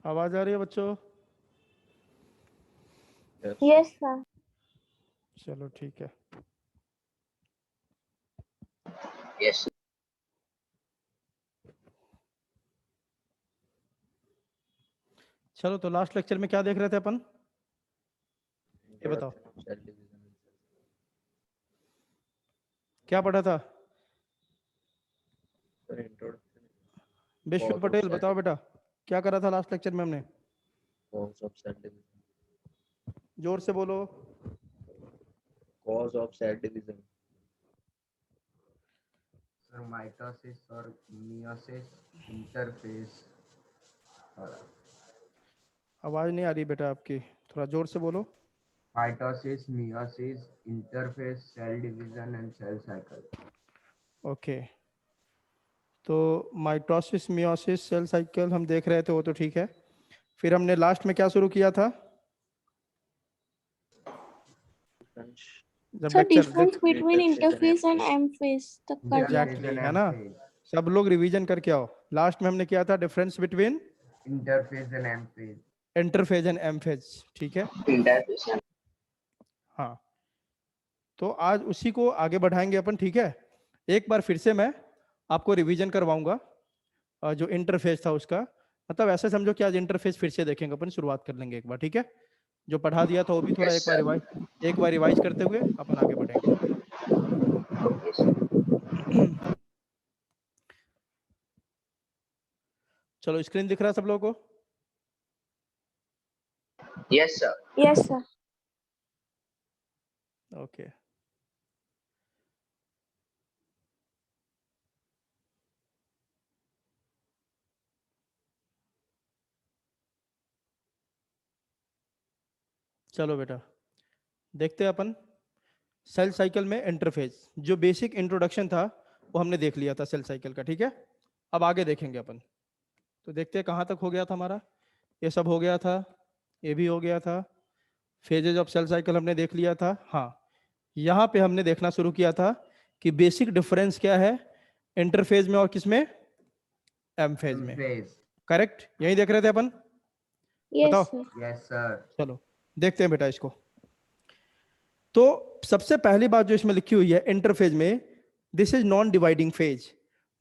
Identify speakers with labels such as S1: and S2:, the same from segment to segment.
S1: आवाज आ रही है बच्चों?
S2: Yes sir.
S1: चलो ठीक है।
S3: यस।
S1: चलो तो लास्ट लेक्चर में क्या देख रहे थे अपन? ये बताओ क्या पढ़ा था? विश्व पटेल बताओ बेटा, क्या करा था लास्ट लेक्चर में हमने?
S3: Cause of cell division.
S1: जोर से बोलो।
S3: Cause of cell division.
S4: Sir mitosis और मियोसिस इंटरफेस।
S1: आवाज नहीं आ रही बेटा आपकी, थोड़ा जोर से बोलो।
S4: Mitosis, meiosis, interphase, cell division and cell cycle.
S1: Okay, तो माइटोसिस मियोसिस सेल साइकिल हम देख रहे थे, वो तो ठीक है। फिर हमने लास्ट में क्या शुरू किया था? जब
S2: sir
S1: lecture
S2: difference between interphase and M phase तक कर लिया।
S1: एग्जैक्टली है ना, सब लोग रिवीजन करके आओ। लास्ट में हमने किया था difference between
S4: interphase and M phase.
S1: Interphase and M phase, ठीक है।
S3: Interface.
S1: हाँ, तो आज उसी को आगे बढ़ाएंगे अपन, ठीक है। एक बार फिर से मैं आपको रिवीजन करवाऊंगा जो इंटरफेस था उसका। मतलब ऐसे समझो कि आज इंटरफेस फिर से देखेंगे अपन, शुरुआत कर लेंगे एक बार, ठीक है। जो पढ़ा दिया था वो भी थोड़ा
S3: Yes,
S1: एक बार रिवाइज करते हुए अपन आगे बढ़ेंगे।
S3: Yes.
S1: चलो स्क्रीन दिख रहा है सब लोगों को?
S3: Yes, sir.
S2: Yes sir.
S1: Okay, चलो बेटा देखते हैं अपन। सेल साइकिल में इंटरफेज, जो बेसिक इंट्रोडक्शन था वो हमने देख लिया था सेल साइकिल का, ठीक है। अब आगे देखेंगे अपन। तो देखते हैं कहाँ तक हो गया था हमारा। ये सब हो गया था, ये भी हो गया था। फेजेज ऑफ सेल साइकिल हमने देख लिया था। हाँ, यहाँ पे हमने देखना शुरू किया था कि बेसिक डिफरेंस क्या है इंटरफेज में और किसमें, एम फेज में। करेक्ट, यही देख रहे थे अपन, बताओ।
S2: Yes sir.
S4: Yes sir.
S1: चलो देखते हैं बेटा इसको। तो सबसे पहली बात जो इसमें लिखी हुई है इंटरफेज में, this is non dividing phase.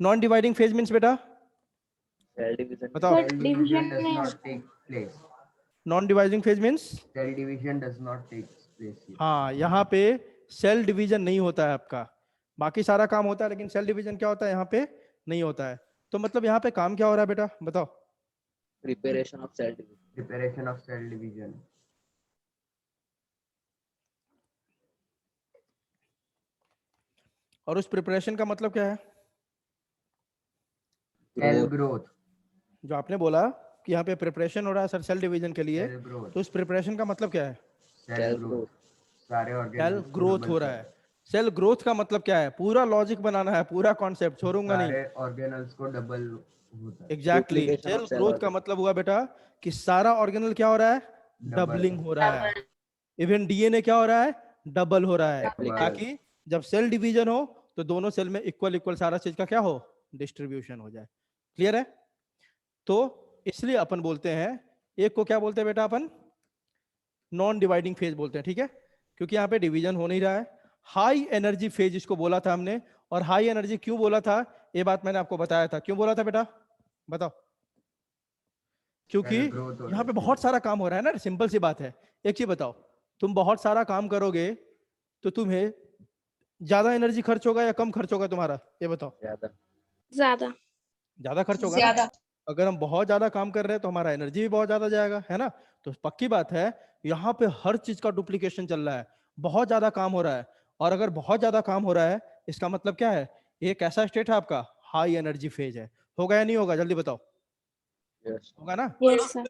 S1: Non dividing phase means बेटा
S3: Cell division.
S1: बताओ।
S2: Sir
S4: cell
S2: division
S4: division does
S2: में
S4: not take place.
S1: Non dividing phase means,
S4: cell division does not take place.
S1: हाँ यहाँ पे सेल डिवीजन नहीं होता है आपका। बाकी सारा काम होता है लेकिन सेल डिवीजन क्या होता है यहाँ पे, नहीं होता है। तो मतलब यहाँ पे काम क्या हो रहा है बेटा बताओ।
S3: Preparation of cell division.
S4: Preparation of cell division.
S1: और उस प्रिपरेशन का मतलब क्या है?
S4: Cell
S3: Growth.
S4: ग्रोथ।
S1: जो आपने बोला कि यहाँ पे प्रिपरेशन हो रहा है सर सेल डिवीजन के लिए,
S4: सेल ग्रोथ।
S1: तो उस प्रिपरेशन का मतलब क्या है?
S4: Cell
S3: Cell
S4: growth.
S3: growth.
S4: सारे
S1: सेल
S4: ऑर्गेनल्स
S1: ग्रोथ हो रहा है। सेल ग्रोथ का मतलब क्या है? पूरा लॉजिक बनाना है, पूरा कॉन्सेप्ट छोड़ूंगा नहीं।
S4: सारे ऑर्गेनल्स को डबल होता है।
S1: Exactly
S3: Duplication
S1: cell
S3: of cell
S1: growth का
S3: organ.
S1: मतलब हुआ बेटा कि सारा ऑर्गेनल क्या हो रहा है,
S4: Double.
S1: डबलिंग हो रहा है। इवन डीएनए क्या हो रहा है, डबल हो रहा है,
S3: Replication.
S1: ताकि जब सेल डिवीजन हो तो दोनों सेल में इक्वल इक्वल सारा चीज का क्या हो, डिस्ट्रीब्यूशन हो जाए। क्लियर है? तो इसलिए अपन बोलते हैं एक को क्या बोलते हैं बेटा अपन, नॉन डिवाइडिंग फेज बोलते हैं, ठीक है। क्योंकि यहाँ पे डिवीजन हो नहीं रहा है। हाई एनर्जी फेज इसको बोला था हमने। और हाई एनर्जी क्यों बोला था, ये बात मैंने आपको बताया था। क्यों बोला था बेटा बताओ? क्योंकि
S4: सेल ग्रोथ हो
S1: यहाँ पे
S4: रहा है।
S1: बहुत सारा काम हो रहा है ना, सिंपल सी बात है। एक चीज बताओ, तुम बहुत सारा काम करोगे तो तुम्हें ज्यादा एनर्जी खर्च होगा या कम खर्च होगा तुम्हारा, ये बताओ।
S3: ज्यादा.
S2: ज्यादा।
S1: ज्यादा खर्च होगा ना। अगर हम बहुत ज्यादा काम कर रहे हैं तो हमारा एनर्जी भी बहुत ज्यादा जाएगा, है ना। तो पक्की बात है यहाँ पे हर चीज का डुप्लीकेशन चल रहा है, बहुत ज्यादा काम हो रहा है। और अगर बहुत ज्यादा काम हो रहा है इसका मतलब क्या है, एक ऐसा स्टेट है आपका हाई एनर्जी फेज है। होगा या नहीं होगा जल्दी बताओ?
S3: Yes.
S1: होगा ना।
S2: Yes sir.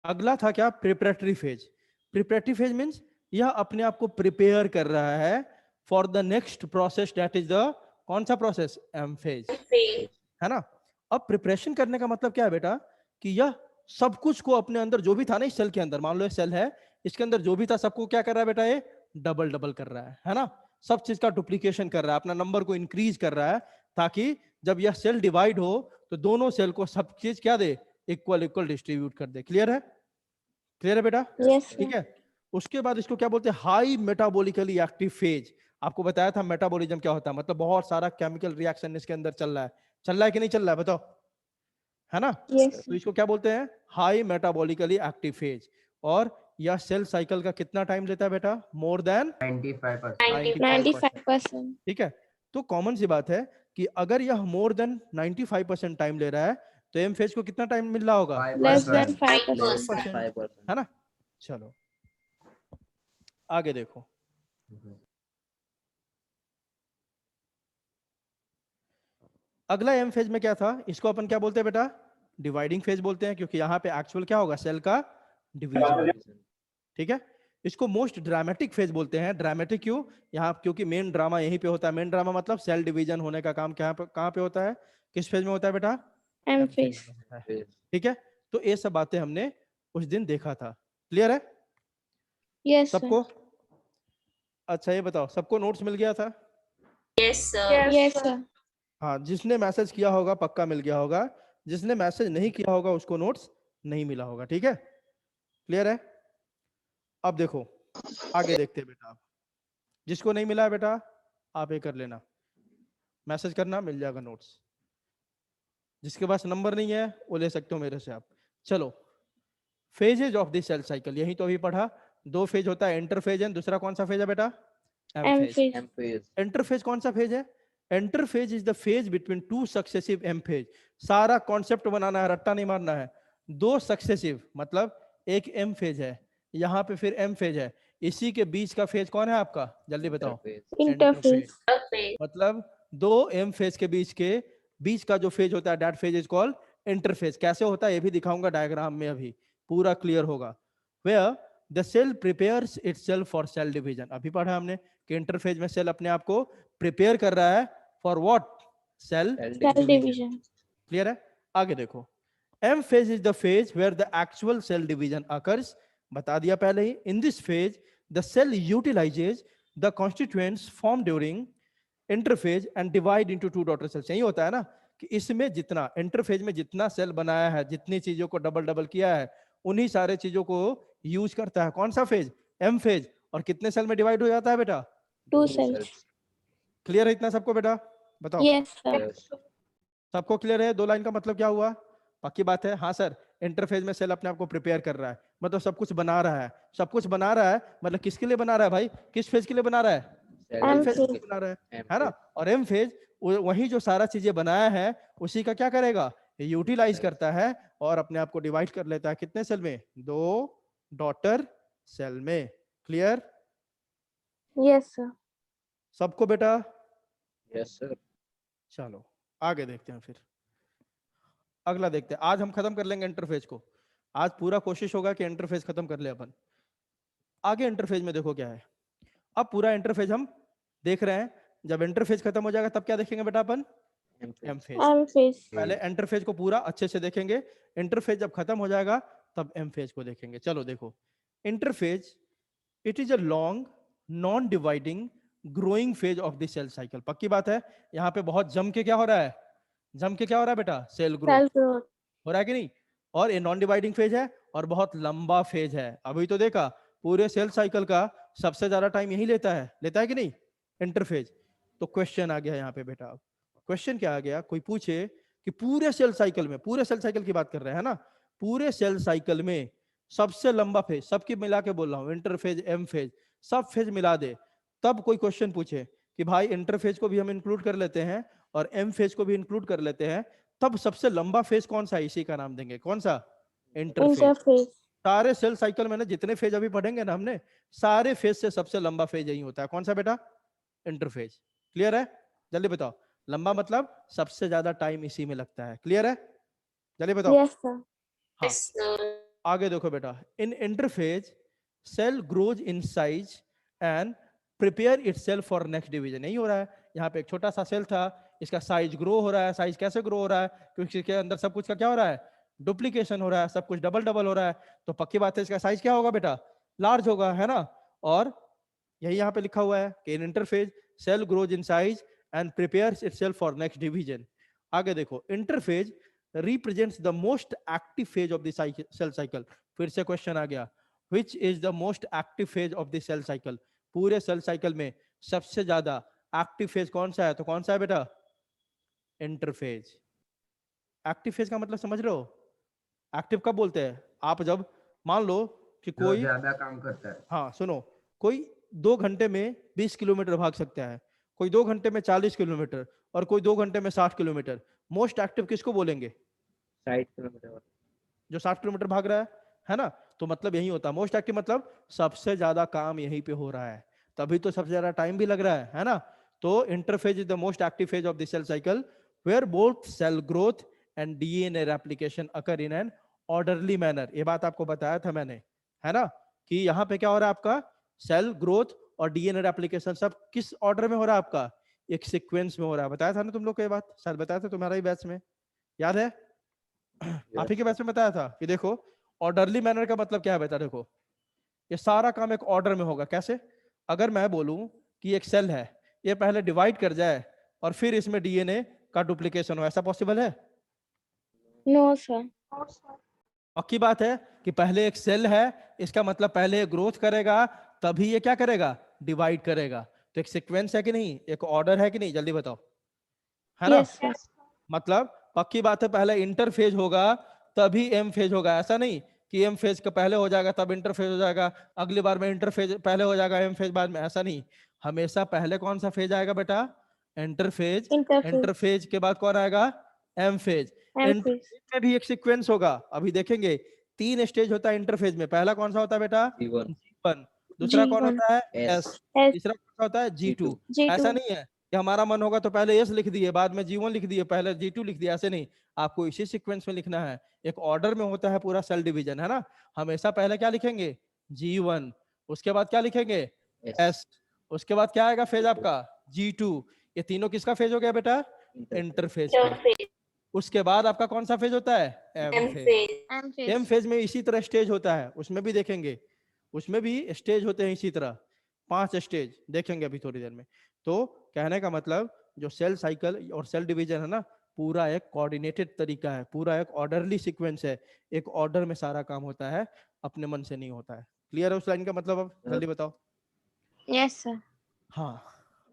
S1: अगला था क्या, preparatory phase. Preparatory phase means यह अपने आप को प्रिपेयर कर रहा है for the next process, that is the कौन सा प्रोसेस, एम फेज, है ना। अब प्रिपरेशन करने का मतलब क्या है बेटा, कि यह सब कुछ को अपने अंदर जो भी था ना इस सेल के अंदर, मान लो सेल है, इसके अंदर जो भी था सबको क्या कर रहा है बेटा, ये डबल डबल कर रहा है ना। सब चीज का डुप्लीकेशन कर रहा है, अपना नंबर को इंक्रीज कर रहा है, ताकि जब यह सेल डिवाइड हो तो दोनों सेल को सब चीज क्या दे, इक्वल इक्वल डिस्ट्रीब्यूट कर दे। क्लियर है बेटा?
S2: Yes,
S1: ठीक
S2: sir.
S1: है। उसके बाद इसको क्या बोलते हैं? High metabolically active phase. आपको बताया था मेटाबॉलिज्म क्या होता है, मतलब बहुत सारा केमिकल रिएक्शन इसके अंदर चल रहा है कि नहीं चल रहा है, बताओ, है ना?
S2: Yes,
S1: तो इसको क्या बोलते हैं? High metabolically active phase. और यह सेल साइकिल का कितना टाइम लेता है बेटा? More than
S4: 95%.
S2: 95%.
S1: ठीक है। तो कॉमन सी बात है कि अगर यह मोर देन 95% टाइम ले रहा है तो एम फेज को कितना टाइम मिल रहा होगा?
S2: 5%.
S3: Less than
S2: 5%.
S3: 5%.
S1: है ना? चलो आगे देखो। अगला एम फेज में क्या था? इसको अपन क्या बोलते हैं बेटा? डिवाइडिंग फेज बोलते हैं, क्योंकि यहाँ पे एक्चुअल क्या होगा? सेल का डिवीजन। ठीक है। इसको मोस्ट ड्रामेटिक फेज बोलते हैं। ड्रामेटिक क्यों? यहाँ क्योंकि मेन ड्रामा यहीं पे होता है। मेन ड्रामा मतलब सेल डिवीजन होने का काम कहाँ पे होता है? किस फेज में होता है बेटा?
S2: M
S1: M
S2: phase.
S1: में होता है।
S3: Phase.
S1: ठीक है। तो ये सब बातें हमने उस दिन देखा था। क्लियर है
S2: Yes, sir.
S1: सबको? अच्छा ये बताओ, सबको नोट्स मिल गया था?
S2: Yes, sir.
S1: हाँ, जिसने मैसेज किया होगा पक्का मिल गया होगा, जिसने मैसेज नहीं किया होगा उसको नोट्स नहीं मिला होगा। ठीक है, क्लियर है? अब देखो आगे देखते हैं बेटा। आप जिसको नहीं मिला है बेटा आप ये कर लेना, मैसेज करना, मिल जाएगा नोट्स। जिसके पास नंबर नहीं है वो ले सकते हो मेरे से आप। चलो, phases of the cell cycle, यही तो अभी पढ़ा। दो फेज होता है, इंटरफेज है, दूसरा कौन सा फेज है बेटा? M
S2: M
S1: phase.
S2: phase.
S3: M phase.
S1: Interphase कौन सा फेज है? Interphase is the phase between two successive M phase. सारा कॉन्सेप्ट बनाना है, रट्टा नहीं मारना है। दो सक्सेसिव मतलब एक एम फेज है, यहाँ पे फिर एम फेज है, इसी के बीच का फेज कौन है आपका? जल्दी बताओ।
S3: Interphase.
S2: Interphase.
S1: मतलब दो एम फेज के बीच का जो फेज होता है, that phase is called interphase. कैसे होता है ये भी दिखाऊंगा डायग्राम में, अभी पूरा क्लियर होगा। Where the cell prepares itself for cell division. अभी पढ़ा हमने कि इंटरफेज में सेल अपने आप को प्रिपेयर कर रहा है for what? Cell
S2: Cell division.
S1: Clear है? आगे देखो, M phase is the phase where the actual cell division occurs. बता दिया पहले ही। In this phase the cell utilises the constituents form during interphase and divide into two daughter cells. यही होता है ना कि इसमें जितना इंटरफेज में जितना सेल बनाया है, जितनी चीजों को डबल डबल किया है, उन्हीं सारे चीजों को यूज करता है कौन सा फेज? M phase. और कितने सेल में डिवाइड हो जाता है बेटा?
S2: 2
S3: Two
S2: cells.
S1: क्लियर है इतना सबको बेटा? बताओ।
S2: Yes, sir.
S3: Yes.
S1: सबको क्लियर है? दो लाइन का मतलब क्या हुआ? पक्की बात है? हाँ सर, इंटरफेज में सेल अपने आप को प्रिपेयर कर रहा है, मतलब सब कुछ बना रहा है। सब कुछ बना रहा है मतलब किसके लिए बना रहा है भाई? किस फेज के लिए बना रहा है?
S3: Cell
S1: M
S2: M
S1: phase
S2: phase.
S1: के लिए बना रहा है
S3: M
S1: है ना?
S3: phase.
S1: और एम फेज वही जो सारा चीजें बनाया है उसी का क्या करेगा? यूटिलाइज करता है और अपने आप को डिवाइड कर लेता है कितने सेल में? दो डॉटर सेल में। Clear
S2: Yes, sir.
S1: सबको बेटा?
S3: Yes, sir.
S1: चलो आगे देखते हैं। फिर अगला देखते हैं। आज हम खत्म कर लेंगे इंटरफेज को। आज पूरा कोशिश होगा कि इंटरफेज खत्म कर ले अपन। आगे इंटरफेज में देखो क्या है। अब पूरा इंटरफेज हम देख रहे हैं, जब इंटरफेज खत्म हो जाएगा तब क्या देखेंगे बेटा अपन?
S3: M phase.
S1: M phase.
S2: M phase.
S1: पहले इंटरफेज को पूरा अच्छे से देखेंगे, इंटरफेज जब खत्म हो जाएगा तब एम फेज को देखेंगे। चलो देखो, interphase it is a long non dividing growing phase of the cell cycle. पक्की बात है? यहाँ पे बहुत जम के क्या हो रहा है? जम के क्या हो रहा है बेटा? Cell growth
S2: Cell growth.
S1: हो रहा है कि नहीं? और ये नॉन डिवाइडिंग फेज है और बहुत लंबा फेज है। अभी तो देखा पूरे सेल साइकिल का सबसे ज्यादा टाइम यही लेता है कि नहीं? इंटरफेज। तो क्वेश्चन आ गया यहाँ पे बेटा। क्वेश्चन क्या आ गया? कोई पूछे कि पूरे सेल साइकिल में, पूरे सेल साइकिल की बात कर रहे हैं ना, पूरे सेल साइकिल में सबसे लंबा फेज, सबकी मिला के बोल रहा हूँ, इंटरफेज एम फेज सब फेज मिला दे, तब कोई क्वेश्चन पूछे कि भाई इंटरफेज को भी हम इंक्लूड कर लेते हैं और एम फेज को भी इंक्लूड कर लेते हैं, तब सबसे लंबा फेज कौन सा है? इसी का नाम देंगे कौन सा? इंटरफेज।
S2: Interphase.
S1: सारे सेल साइकिल में ना जितने फेज अभी पढ़ेंगे ना हमने, सारे फेज से सबसे लंबा फेज यही होता है। कौन सा बेटा? इंटरफेज। क्लियर है? जल्दी बताओ। लंबा मतलब सबसे ज्यादा टाइम इसी में लगता है। क्लियर है? जल्दी बताओ।
S2: Yes, sir.
S1: हाँ, आगे देखो बेटा। In interphase cell grows in size and prepare itself for next division. यही हो रहा है। यहाँ पे एक छोटा सा सेल था, इसका साइज ग्रो हो रहा है। साइज कैसे ग्रो हो रहा है? क्योंकि इसके अंदर सब कुछ का क्या हो रहा है? डुप्लीकेशन हो रहा है, सब कुछ डबल डबल हो रहा है। तो पक्की बात है इसका साइज क्या होगा बेटा? लार्ज होगा, है ना? और यही यहाँ पे लिखा हुआ है कि in interphase cell grows in size and prepares itself for next division. आगे देखो, interphase represents the most active phase of the cell cycle? फिर से क्वेश्चन आ गया, which is the most active phase of the cell cycle? पूरे cell cycle में सबसे ज्यादा active phase कौन सा है? तो कौन सा है बेटा? इंटरफेज। एक्टिव फेज का मतलब समझ रहे हो? एक्टिव कब बोलते हैं? आप जब मान लो कि
S4: जो
S1: कोई,
S4: ज्यादा काम करता है।
S1: हाँ सुनो, कोई 2 घंटे में 20 किलोमीटर भाग सकता है, कोई 2 घंटे में 40 किलोमीटर, और कोई 2 घंटे में 60 किलोमीटर। मोस्ट एक्टिव किसको बोलेंगे?
S3: 60 किलोमीटर।
S1: जो 60 किलोमीटर भाग रहा है ना? तो मतलब यही होता है मोस्ट एक्टिव, मतलब सबसे ज्यादा काम यहीं पे हो रहा है, तभी तो सबसे ज्यादा टाइम भी लग रहा है ना? तो interphase is the most active phase of the cell cycle where both cell growth and DNA replication occur in an orderly manner. ये बात आपको बताया था मैंने, है ना, कि यहाँ पे क्या हो रहा है आपका? सेल ग्रोथ और डीएनए रेप्लिकेशन सब किस ऑर्डर में हो रहा है आपका? एक सीक्वेंस में हो रहा है। बताया था ना तुम लोग को ये बात, शायद बताया था तुम्हारा ही बैच में, याद है? आप ही के बैच में बताया था कि देखो ऑर्डरली मैनर का मतलब क्या है बेटा? देखो ये सारा काम एक ऑर्डर में होगा। कैसे? अगर मैं बोलूं कि एक सेल है, ये पहले डिवाइड कर जाए और फिर इसमें डीएनए का डुप्लीकेशन हो, ऐसा पॉसिबल है?
S2: No sir.
S1: पक्की बात है कि पहले एक सेल है, इसका मतलब पहले ये ग्रोथ करेगा, तभी ये क्या करेगा? डिवाइड करेगा। तो एक सीक्वेंस है कि नहीं? एक ऑर्डर है कि नहीं? जल्दी बताओ, है ना?
S2: Yes sir.
S1: मतलब पक्की बात है पहले इंटरफेज होगा तभी एम फेज होगा। ऐसा नहीं कि एम फेज का पहले हो जाएगा तब इंटरफेज हो जाएगा, अगली बार में इंटरफेज पहले हो जाएगा एम फेज बाद में, ऐसा नहीं। हमेशा पहले कौन सा फेज आएगा बेटा? इंटरफेज।
S2: इंटरफेज।
S1: इंटरफेज के बाद कौन आएगा? M phase.
S2: M phase.
S1: Interphase में भी एक सीक्वेंस होगा, अभी देखेंगे। 3 स्टेज होता है इंटरफेज में। पहला कौन सा होता है बेटा?
S3: G1,
S1: G1। दूसरा कौन
S2: G1,
S1: होता है?
S3: S,
S1: S.
S2: S,
S1: तीसरा कौन सा होता है? G2।
S2: G2,
S1: ऐसा नहीं है कि हमारा मन होगा तो पहले एस लिख दिए, बाद में G1 लिख दिए, पहले G2 लिख दिया, ऐसे नहीं। आपको इसी सीक्वेंस में लिखना है। एक ऑर्डर में होता है पूरा सेल डिवीजन, है ना? हमेशा पहले क्या लिखेंगे? G1। उसके बाद क्या लिखेंगे?
S3: S,
S1: S. उसके बाद क्या आएगा फेज आपका? G2। ये तीनों किसका फेज हो गया बेटा? इंटरफेज का। उसके बाद आपका कौन सा फेज होता है? M phase.
S2: M
S1: M
S2: phase.
S1: Phase में इसी तरह स्टेज होता है, उसमें भी देखेंगे, उसमें भी स्टेज होते हैं इसी तरह, 5 स्टेज देखेंगे अभी थोड़ी देर में। तो कहने का मतलब जो सेल साइकिल और सेल डिवीजन है ना, पूरा एक कोऑर्डिनेटेड तरीका है, पूरा एक ऑर्डरली सीक्वेंस है, एक ऑर्डर में सारा काम होता है, अपने मन से नहीं होता है। क्लियर है उस लाइन का मतलब? अब जल्दी बताओ।
S2: Yes sir.
S1: हाँ,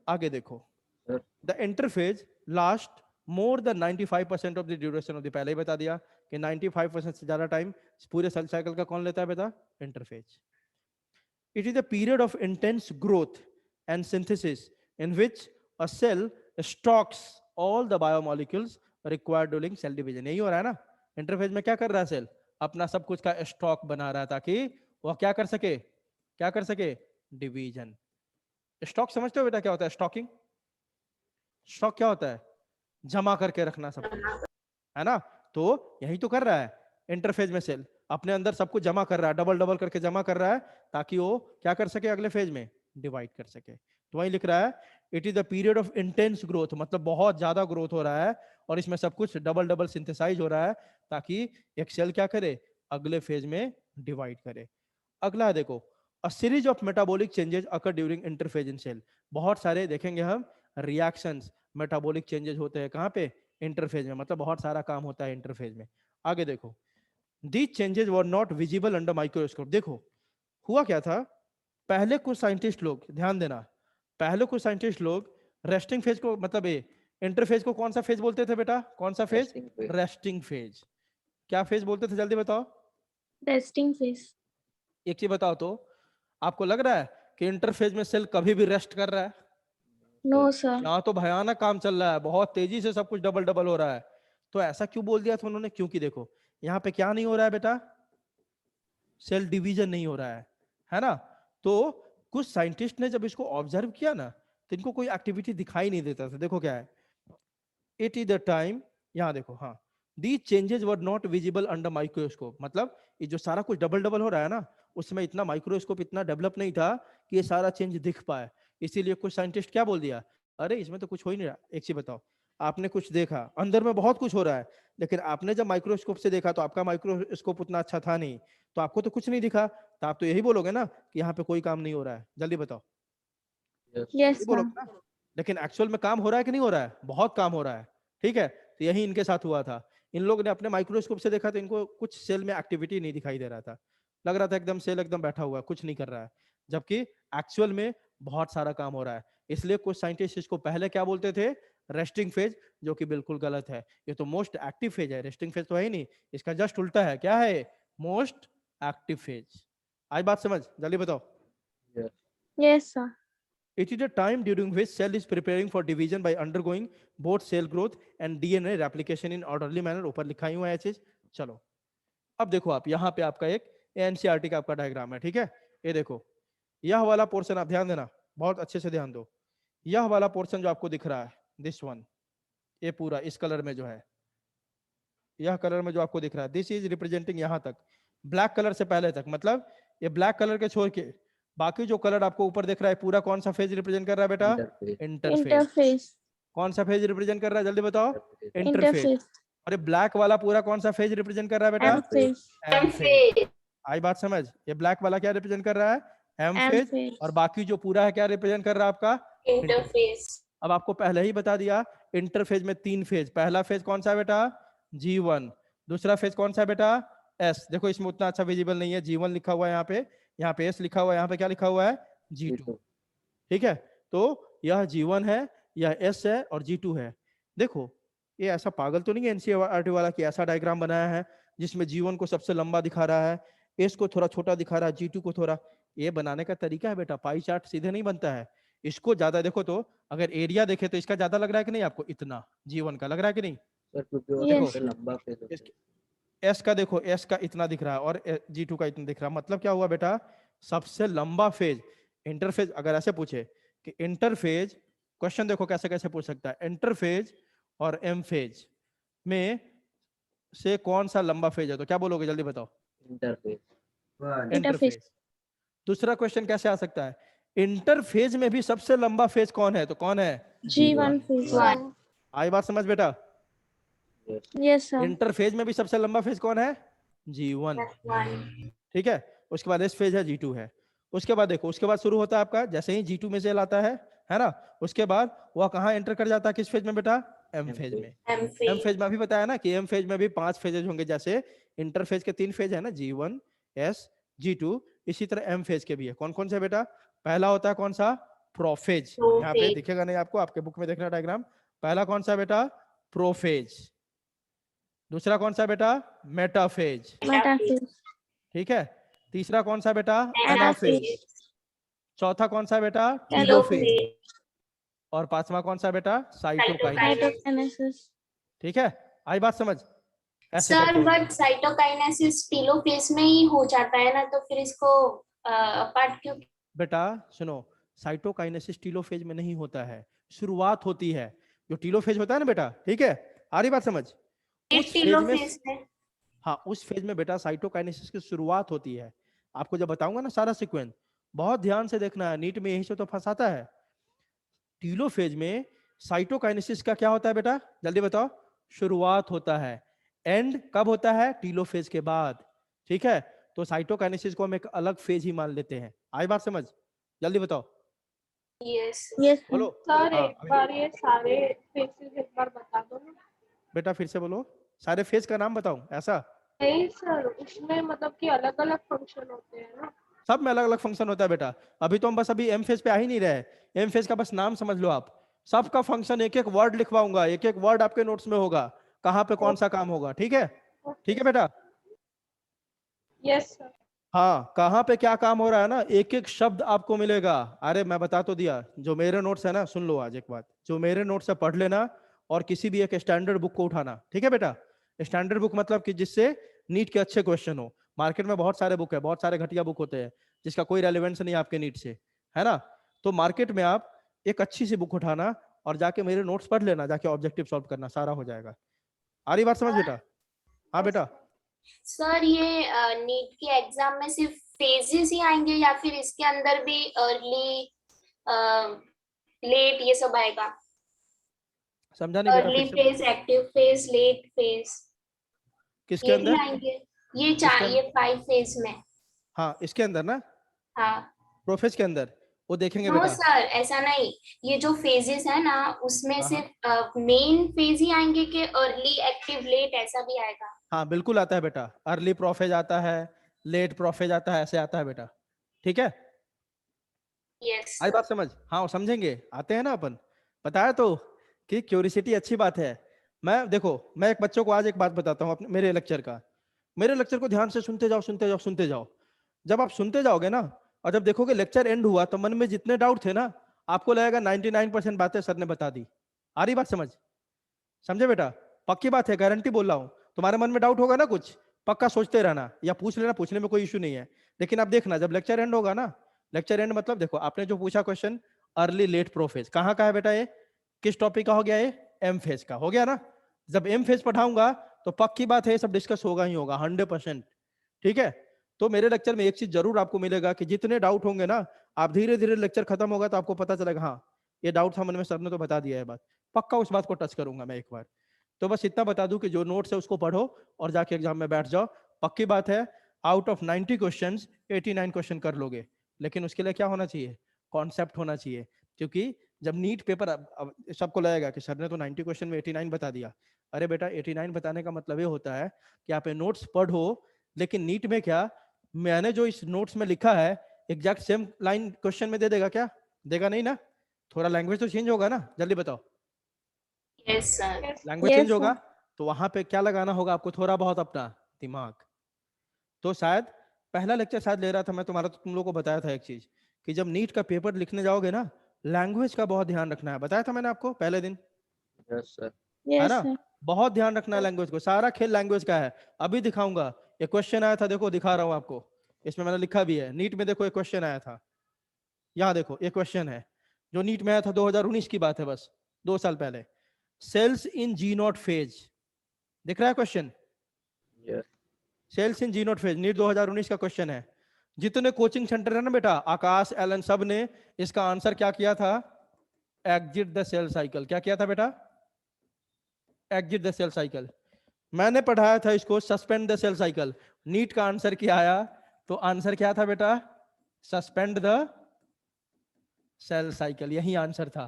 S1: आगे देखो।
S3: Sir.
S1: The interphase last more than 95% of the duration of the, पहले ही बता दिया कि 95% से ज्यादा टाइम पूरे सेल साइकिल का कौन लेता है बेटा? Interphase. It is a period of intense growth and synthesis in which a cell stocks all the biomolecules required during cell division। यही हो रहा है ना? इंटरफेज में क्या कर रहा है सेल? अपना सब कुछ का स्टॉक बना रहा है ताकि वह क्या कर सके? क्या कर सके? डिवीजन। स्टॉक समझते हो बेटा क्या होता है? स्टॉकिंग, स्टॉक क्या होता है? जमा करके रखना सब कुछ, है ना? तो यही तो कर रहा है इंटरफेज में सेल, अपने अंदर सब कुछ जमा कर रहा है, डबल डबल करके जमा कर रहा है ताकि वो क्या कर सके? अगले फेज में डिवाइड कर सके। तो वही लिख रहा है, it is the period of intense growth, मतलब बहुत ज्यादा ग्रोथ हो रहा है और इसमें सब कुछ डबल डबल सिंथेसाइज हो रहा है ताकि एक सेल क्या करे? अगले फेज में डिवाइड करे। अगला है देखो, a series of metabolic changes occur during interphase in cell. बहुत सारे देखेंगे हम रिएक्शंस, मेटाबॉलिक चेंजेस होते हैं कहाँ पे? इंटरफेज में, मतलब बहुत सारा काम होता है इंटरफेज में। आगे देखो, these changes were not visible under microscope. देखो हुआ क्या था, पहले कुछ साइंटिस्ट लोग, ध्यान देना, पहले कुछ साइंटिस्ट लोग रेस्टिंग फेज को, मतलब ये इंटरफेज को कौन सा फेज बोलते थे बेटा? कौन सा phase?
S3: Resting phase.
S1: Resting phase. क्या फेज बोलते थे? जल्दी बताओ।
S2: Resting phase.
S1: एक चीज बताओ तो, आपको लग रहा है कि इंटरफेज में सेल कभी भी रेस्ट कर रहा है?
S2: No sir.
S1: यहाँ तो भयानक काम चल रहा है, बहुत तेजी से सब कुछ डबल डबल हो रहा है। तो ऐसा क्यों बोल दिया था उन्होंने? क्योंकि देखो यहाँ पे क्या नहीं हो रहा है बेटा? सेल डिवीजन नहीं हो रहा है ना? तो कुछ साइंटिस्ट ने जब इसको ऑब्जर्व किया ना, तो इनको कोई एक्टिविटी दिखाई नहीं देता था। देखो क्या है, इट इज द टाइम, यहाँ देखो, हाँ, दी changes were not visible under microscope. मतलब ये जो सारा कुछ डबल डबल हो रहा है ना, उसमें इतना माइक्रोस्कोप इतना डेवलप नहीं था कि ये सारा चेंज दिख पाए। इसीलिए कुछ साइंटिस्ट क्या बोल दिया, अरे इसमें तो कुछ हो ही नहीं रहा। एक चीज बताओ, आपने कुछ देखा, अंदर में बहुत कुछ हो रहा है, लेकिन आपने जब माइक्रोस्कोप से देखा तो आपका माइक्रोस्कोप उतना अच्छा था नहीं, तो आपको तो कुछ नहीं दिखा, तो आप तो यही बोलोगे ना कि यहाँ पे कोई काम नहीं हो रहा है। जल्दी बताओ,
S3: Yes.
S2: यस
S1: यही
S2: सर।
S1: बोलोगे ना? लेकिन एक्चुअल में काम हो रहा है कि नहीं हो रहा है? बहुत काम हो रहा है, ठीक है? तो यही इनके साथ हुआ था। इन लोग ने अपने माइक्रोस्कोप से देखा तो इनको कुछ सेल में एक्टिविटी नहीं दिखाई दे रहा था, लग रहा था एकदम सेल एकदम बैठा हुआ है, कुछ नहीं कर रहा है, जबकि एक्चुअल में बहुत सारा काम हो रहा है। इसलिए कुछ साइंटिस्ट इसको पहले क्या बोलते थे, रेस्टिंग फेज, जो कि बिल्कुल गलत है। ये तो मोस्ट एक्टिव फेज है, रेस्टिंग फेज तो है ही नहीं, इसका जस्ट उल्टा है। क्या है? Most active phase. आई बात समझ? जल्दी बताओ।
S3: Yes.
S2: Yes, sir.
S1: It is a time during which cell is preparing for division by undergoing both cell growth and DNA replication in orderly manner. ऊपर लिखा ही हुआ है चीज। चलो अब देखो आप, यहाँ पे आपका एक एनसीईआरटी का आपका डायग्राम है, ठीक है। ये देखो, यह वाला पोर्शन आप ध्यान देना, बहुत अच्छे से ध्यान दो। यह वाला पोर्शन जो आपको दिख रहा है, दिस वन, ये पूरा इस कलर में जो है, यह कलर में जो आपको दिख रहा है, दिस इज रिप्रेजेंटिंग यहाँ तक, ब्लैक कलर से पहले तक, मतलब ये ब्लैक कलर के छोड़ के बाकी जो कलर आपको ऊपर दिख रहा है पूरा कौन सा फेज रिप्रेजेंट कर रहा है बेटा?
S3: Interface.
S1: इंटरफेज।
S2: Interface.
S1: कौन सा फेज रिप्रेजेंट कर रहा है? जल्दी बताओ।
S3: Interface.
S1: इंटरफेज।
S2: Interface.
S1: और ये ब्लैक वाला पूरा कौन सा फेज रिप्रेजेंट कर रहा है बेटा?
S2: M phase.
S1: M phase. आई बात समझ? ये ब्लैक वाला क्या रिप्रेजेंट कर रहा है? M
S2: M
S1: phase.
S2: phase.
S1: और बाकी जो पूरा है क्या रिप्रेजेंट कर रहा है आपका?
S2: Interface.
S1: अब आपको पहले ही बता दिया, इंटरफेज में 3 फेज। पहला फेज कौन सा है बेटा? G1। दूसरा फेज कौन सा है बेटा? S। देखो इसमें उतना अच्छा विजिबल नहीं है, G1 लिखा हुआ है यहाँ पे S लिखा हुआ है, यहाँ पे क्या लिखा हुआ है? G2। ठीक है, तो यह G1 है, यह S है और G2 है। देखो ये ऐसा पागल तो नहीं है एनसीईआरटी वाला कि ऐसा डायग्राम बनाया है जिसमें G1 को सबसे लंबा दिखा रहा है, S को थोड़ा छोटा दिखा रहा है, G2 को थोड़ा। ये बनाने का तरीका है बेटा, पाई चार्ट सीधे नहीं बनता है। इसको ज्यादा देखो तो अगर एरिया देखे तो इसका ज्यादा लग रहा है कि नहीं आपको? इतना G1 का लग रहा है कि नहीं?
S3: Sir, क्योंकि वो
S2: Yes.
S3: सबसे लंबा फेज होता है।
S1: S का देखो, S का इतना दिख रहा है और G2 का इतना दिख रहा है, मतलब क्या हुआ बेटा? सबसे लंबा फेज इंटरफेज। अगर ऐसे पूछे कि इंटरफेज, क्वेश्चन देखो कैसे कैसे पूछ सकता है, इंटरफेज और एम फेज में से कौन सा लंबा फेज है, तो क्या बोलोगे? जल्दी बताओ।
S3: Interface.
S4: One.
S1: इंटरफेज। दूसरा क्वेश्चन कैसे आ सकता है, इंटरफेज में भी सबसे लंबा फेज कौन है, तो कौन है?
S2: G1 phase.
S1: आई बात समझ बेटा?
S3: Yes.
S2: Yes, sir.
S1: इंटरफेज में भी सबसे लंबा फेज कौन है? G1। ठीक है, उसके बाद एस फेज है, G2 है। उसके बाद देखो, उसके बाद शुरू होता है आपका, जैसे ही G2 में सेल आता है ना, उसके बाद वह कहाँ एंटर कर जाता है, किस फेज में बेटा? M
S3: M
S1: phase
S3: phase.
S1: में। एम फेज में अभी बताया ना कि एम फेज में भी 5 फेजेज होंगे, जैसे इंटरफेज के 3 फेज है ना, G1, S, G2, इसी तरह एम फेज के भी है। कौन कौन से बेटा? पहला होता है कौन सा? प्रोफेज। यहाँ पे दिखेगा नहीं आपको, आपके बुक में देखना डायग्राम। पहला कौन सा बेटा? प्रोफेज। दूसरा कौन सा बेटा? मेटाफेज।
S2: Metaphase.
S1: ठीक है। तीसरा कौन सा बेटा?
S2: Anaphase.
S1: एनाफेज। चौथा कौन सा बेटा? टीलोफेज।
S2: Telophase.
S1: और पांचवा कौन सा बेटा? साइटोकाइनेसिस।
S2: Cytokinesis.
S1: ठीक है, आई बात समझ? ऐसे
S5: सर
S1: करके
S5: बट साइटोकाइनेसिस टीलोफेज में ही हो जाता है ना, तो फिर इसको अपार्ट क्यों?
S1: बेटा सुनो, साइटोकाइनेसिस टीलोफेज में नहीं होता है, शुरुआत होती है। जो टीलोफेज होता है ना बेटा, ठीक है, आ रही बात समझ? उस फेज में,
S5: टीलोफेज में
S1: हाँ उस फेज में बेटा साइटोकाइनेसिस की शुरुआत होती है। आपको जब बताऊंगा ना सारा सीक्वेंस, बहुत ध्यान से देखना है, नीट में यही से तो फंसाता है। टीलोफेज में साइटोकाइनेसिस का क्या होता है बेटा? जल्दी बताओ। शुरुआत होता है। एंड कब होता है? टीलोफेज के बाद। ठीक है, तो साइटोकाइनेसिस को हम एक अलग फेज ही मान लेते हैं। आई बात समझ? जल्दी बताओ।
S5: Yes
S2: Yes, sir.
S1: बोलो।
S6: सर
S1: हाँ,
S6: एक बार ये सारे फेसेस एक बार बता दो ना।
S1: बेटा फिर से बोलो, सारे फेज का नाम बताऊं ऐसा?
S6: नहीं सर, उसमें मतलब कि अलग अलग फंक्शन होते हैं ना।
S1: सब में अलग अलग फंक्शन होता है बेटा। अभी तो हम बस अभी एम फेज पे आ ही नहीं रहे, एम फेज का बस नाम समझ लो आप। सबका फंक्शन एक एक वर्ड लिखवाऊंगा, एक एक वर्ड आपके नोट्स में होगा, कहाँ पे कौन सा काम होगा। ठीक है, ठीक है बेटा?
S6: Yes sir.
S1: हाँ, कहाँ पे क्या काम हो रहा है ना, एक एक शब्द आपको मिलेगा। अरे मैं बता तो दिया, जो मेरे नोट्स है ना, सुन लो आज एक बात, जो मेरे नोट्स है पढ़ लेना और किसी भी एक स्टैंडर्ड बुक को उठाना। ठीक है बेटा? स्टैंडर्ड बुक मतलब कि जिससे नीट के अच्छे क्वेश्चन हो। मार्केट में बहुत सारे बुक है, बहुत सारे घटिया बुक होते हैं जिसका कोई रेलेवेंस नहीं आपके नीट से, है ना? तो मार्केट में आप एक अच्छी सी बुक उठाना और जाके मेरे नोट्स पढ़ लेना, जाके ऑब्जेक्टिव सॉल्व करना, सारा हो जाएगा। आ रही बात समझ बेटा? हाँ बेटा?
S5: सर ये नीट के एग्जाम में सिर्फ फेजेस ही आएंगे या फिर इसके अंदर भी अर्ली लेट ये सब आएगा?
S1: समझा नहीं बेटा?
S5: अर्ली
S1: फिर से
S5: phase, active phase, late phase,
S1: किसके
S5: ये भी
S1: अंदर?
S5: आएंगे? ये
S1: किसके
S5: चाहिए 5 फेज में।
S1: हाँ इसके अंदर ना,
S5: हाँ
S1: प्रोफेज के अंदर वो देखेंगे
S5: नो
S1: बेटा।
S5: सर, ऐसा नहीं। ये जो फेजेस है ना, उसमें
S1: हाँ हाँ
S5: सिर्फ मेन फेज ही आएंगे कि अर्ली, एक्टिव, लेट ऐसा भी आएगा?
S1: हाँ, बिल्कुल आता है बेटा, अर्ली प्रोफेज आता है, लेट प्रोफेज आता है, ऐसे आता है बेटा, ठीक है।
S5: Yes
S1: I
S5: sir.
S1: बात समझ? हाँ वो समझेंगे, आते हैं ना अपन, बताया तो कि क्यूरियोसिटी अच्छी बात है। मैं देखो, मैं एक बच्चों को आज एक बात बताता हूँ अपने मेरे लेक्चर का, मेरे लेक्चर को ध्यान से सुनते जाओ सुनते जाओ सुनते जाओ। जब आप सुनते जाओगे ना, और जब देखोगे लेक्चर एंड हुआ, तो मन में जितने डाउट थे ना, आपको लगेगा 99% बातें सर ने बता दी। आ रही बात समझ? समझे बेटा? पक्की बात है, गारंटी बोल रहा हूँ। तुम्हारे मन में डाउट होगा ना कुछ, पक्का सोचते रहना या पूछ लेना, पूछने में कोई इशू नहीं है। लेकिन अब देखना, जब लेक्चर एंड होगा ना, लेक्चर एंड मतलब देखो, आपने जो पूछा क्वेश्चन अर्ली लेट प्रोफेज कहाँ का है बेटा, ये किस टॉपिक का हो गया, ये एम फेज का हो गया ना। जब एम फेज पढ़ाऊंगा तो पक्की बात है ये सब डिस्कस होगा ही होगा 100%, ठीक है। तो मेरे लेक्चर में एक चीज जरूर आपको मिलेगा कि जितने डाउट होंगे ना, आप धीरे धीरे लेक्चर खत्म होगा तो आपको पता चलेगा हाँ ये डाउट था मन में, सर ने तो बता दिया है बात, पक्का उस बात को टच करूंगा मैं एक बार। तो बस इतना बता दूं कि जो नोट्स है उसको पढ़ो और जाके एग्जाम में बैठ जाओ। पक्की बात है, आउट ऑफ 90 क्वेश्चंस 89 क्वेश्चन कर लोगे। लेकिन उसके लिए क्या होना चाहिए, कॉन्सेप्ट होना चाहिए। क्योंकि जब नीट पेपर, अब सबको लगेगा कि सर ने तो 90 क्वेश्चन में 89 बता दिया। अरे बेटा 89 बताने का मतलब ये होता है कि आप ये नोट्स पढ़ो, लेकिन नीट में क्या, मैंने जो इस नोट्स में लिखा है एग्जैक्ट सेम लाइन क्वेश्चन में दे देगा क्या? देगा नहीं ना, थोड़ा लैंग्वेज तो चेंज होगा ना, जल्दी बताओ।
S5: Yes sir.
S1: Language
S2: Yes,
S1: change होगा,
S2: sir.
S1: तो वहां पे क्या लगाना होगा आपको, थोड़ा बहुत अपना दिमाग। तो शायद पहला लेक्चर शायद ले रहा था मैं तुम्हारा, तो तुम लोग को बताया था एक चीज कि जब नीट का पेपर लिखने जाओगे ना, लैंग्वेज का बहुत ध्यान रखना है, बताया था मैंने आपको पहले दिन,
S3: Yes, sir.
S1: है
S2: Yes,
S1: ना।
S2: sir.
S1: बहुत ध्यान रखना है लैंग्वेज को, सारा खेल लैंग्वेज का है। अभी दिखाऊंगा, ये क्वेश्चन आया था, देखो दिखा रहा हूँ आपको, इसमें मैंने लिखा भी है, नीट में देखो एक क्वेश्चन आया था, यहाँ देखो ये क्वेश्चन है जो नीट में आया था, 2019 की बात है, बस 2 साल पहले। Cells in G not phase, दिख रहा है question?
S3: Yes.
S1: Cells in G not phase, NEET 2019 का क्वेश्चन है। जितने कोचिंग सेंटर है ना बेटा, आकाश एलन सब ने इसका आंसर क्या किया था, एग्जिट द सेल साइकिल। क्या किया था बेटा? Exit the cell cycle. मैंने पढ़ाया था इसको suspend the cell cycle. NEET का आंसर क्या आया, तो आंसर क्या था बेटा, सस्पेंड द सेल साइकिल, यही आंसर था,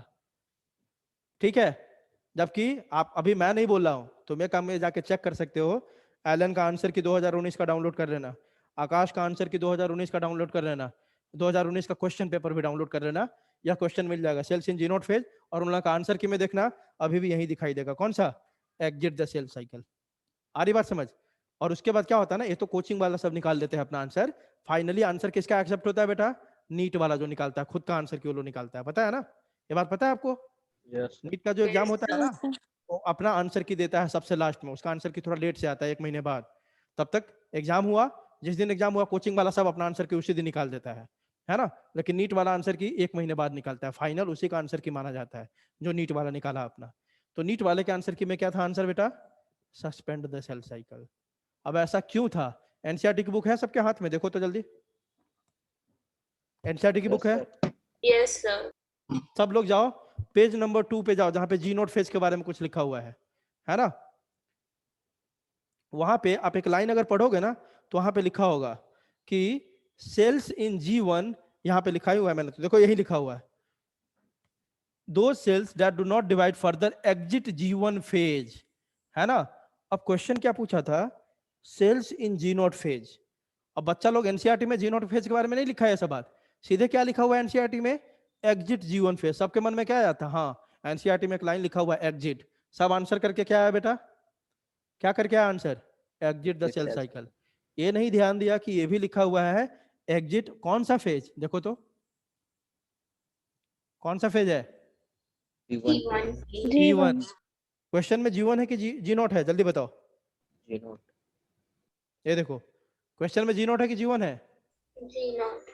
S1: ठीक है। जबकि आप अभी, मैं नहीं बोल रहा हूं, तुम्हें काम में जाके चेक कर सकते हो, एलन का आंसर की 2019 का डाउनलोड कर लेना, आकाश का आंसर की 2019 का डाउनलोड कर लेना, 2019 का क्वेश्चन पेपर भी डाउनलोड कर लेना, यह क्वेश्चन मिल जाएगा cells in G not phase, और उन लोगों का आंसर की में देखना, अभी भी यही दिखाई देगा, कौन सा, एग्जिट द सेल साइकिल। आ रही बात समझ? और उसके बाद क्या होता है ना, ये तो कोचिंग वाला सब निकाल देते हैं अपना आंसर, फाइनली आंसर किसका एक्सेप्ट होता है बेटा, नीट वाला जो निकालता है, खुद का आंसर क्यों निकालता है, पता है ना, ये बात पता है आपको।
S3: Yes, sir.
S1: नीट का जो एग्जाम होता है ना,
S2: Yes, sir.
S1: वो अपना आंसर की देता है सबसे लास्ट में, उसका आंसर की थोड़ा लेट से आता है 1 महीने बाद। तब तक एग्जाम हुआ, जिस दिन एग्जाम हुआ कोचिंग वाला सब अपना आंसर की उसी दिन निकाल देता है ना। लेकिन नीट वाला आंसर की 1 महीने बाद निकालता है, फाइनल उसी का आंसर की माना जाता है जो नीट वाला निकाला अपना। तो नीट वाले के आंसर की में क्या था आंसर बेटा, सस्पेंड द सेल साइकिल। अब ऐसा क्यों था? एनसीईआरटी की बुक है सबके हाथ में, देखो तो जल्दी, एनसीईआरटी की
S3: Yes,
S1: बुक है,
S3: sir.
S5: Yes sir.
S1: सब लोग जाओ पेज नंबर 2 पे जाओ, जहां पे जी नोट फेज के बारे में कुछ लिखा हुआ है ना। वहां पे आप एक लाइन अगर पढ़ोगे ना, तो वहां पे लिखा होगा कि सेल्स इन G1, यहां पे लिखा ही हुआ है मैंने, तो देखो यही लिखा हुआ है, दो cells that do not divide further exit G1 phase, है ना। अब क्वेश्चन क्या पूछा था, cells in G not phase. अब बच्चा लोग एनसीईआरटी में जी नोट फेज के बारे में नहीं लिखा है ऐसा बात, सीधे क्या लिखा हुआ है एनसीईआरटी में, एग्जिट G1 फेज। सबके मन में क्या आया था, हाँ एनसीईआरटी में एक लाइन लिखा हुआ है एग्जिट, सब आंसर करके क्या आया बेटा, क्या करके आया answer, exit the
S3: Exit
S1: cell
S3: cell
S1: cycle. ये नहीं ध्यान दिया कि ये भी लिखा हुआ है एग्जिट कौन सा फेज, देखो तो कौन सा फेज है,
S3: G1
S5: G1
S3: phase.
S1: G1।
S2: G1.
S1: Question में G1 है कि जी नोट है, जल्दी बताओ।
S3: G note.
S1: ये देखो क्वेश्चन में जी नोट है कि G1 है,
S5: जी नॉट।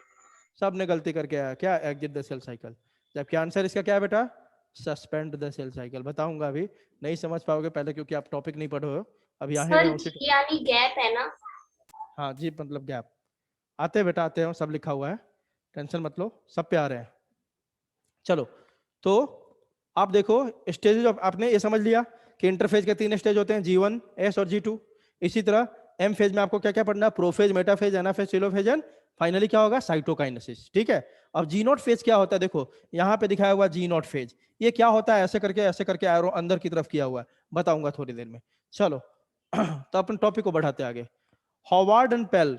S1: सब ने गलती करके आया क्या, एग्जिट द सेल साइकिल। जबकि आंसर इसका क्या है बेटा, सस्पेंड द सेल साइकिल। बताऊंगा, अभी नहीं समझ पाओगे पहले, क्योंकि आप टॉपिक नहीं पढ़ो हो अभी, यहाँ
S5: सर
S1: मैं उसी
S5: जी यानी गैप है ना?
S1: हाँ जी मतलब गैप। आते हैं बेटा आते हैं, सब लिखा हुआ है, टेंशन मत लो, सब पे आ रहे हैं। चलो तो आप देखो स्टेज ऑफ, आपने ये समझ लिया कि इंटरफेज के 3 स्टेज होते हैं, G1, S और G2। इसी तरह एम फेज में आपको क्या क्या पढ़ना है, prophase, metaphase, anaphase, telophase and finally क्या होगा, साइटोकाइनेसिस, ठीक है। अब जी नॉट फेज क्या होता है, देखो यहाँ पे दिखाया हुआ जी नॉट फेज, ये क्या होता है, ऐसे करके एरो अंदर की तरफ किया हुआ है, बताऊंगा थोड़ी देर में। चलो तो अपन टॉपिक को बढ़ाते आगे। Howard and Pelc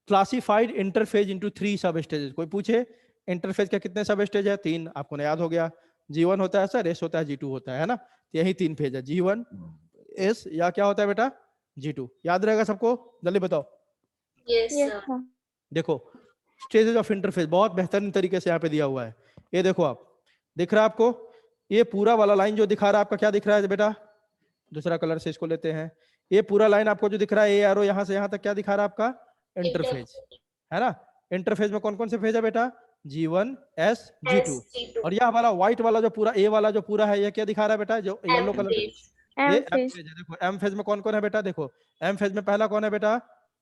S1: classified interphase into 3 sub stages. कोई पूछे इंटरफेज के कितने सब स्टेज है? 3, आपको याद हो गया। G1 होता है सर, S होता है, G2 होता है ना, तो यही 3 फेज है, G1 S या क्या होता है बेटा G2, याद रहेगा सबको? जल्दी बताओ।
S5: Yes,
S2: Yes,
S5: sir.
S2: sir.
S1: देखो स्टेजेस ऑफ इंटरफेस बहुत बेहतरीन तरीके से यहाँ पे दिया हुआ है, ये देखो आप, दिख रहा है आपको? ये पूरा वाला लाइन जो दिखा रहा है आपका, क्या दिख रहा है बेटा? दूसरा कलर से इसको लेते हैं। ये पूरा लाइन आपको जो दिख रहा है, ये एरो यहाँ से यहाँ तक क्या दिखा रहा है आपका? इंटरफेज, है ना? इंटरफेज में कौन कौन से फेज है बेटा? G1 S G2।
S5: G2.
S1: और यह वाला व्हाइट वाला जो पूरा ए वाला जो पूरा है, ये क्या दिखा रहा है बेटा? जो येलो
S5: M
S1: कलर,
S5: phase.
S1: ये
S2: M
S1: M
S2: phase.
S1: फेज है। देखो M फेज में कौन कौन है बेटा? देखो M फेज में पहला कौन है बेटा?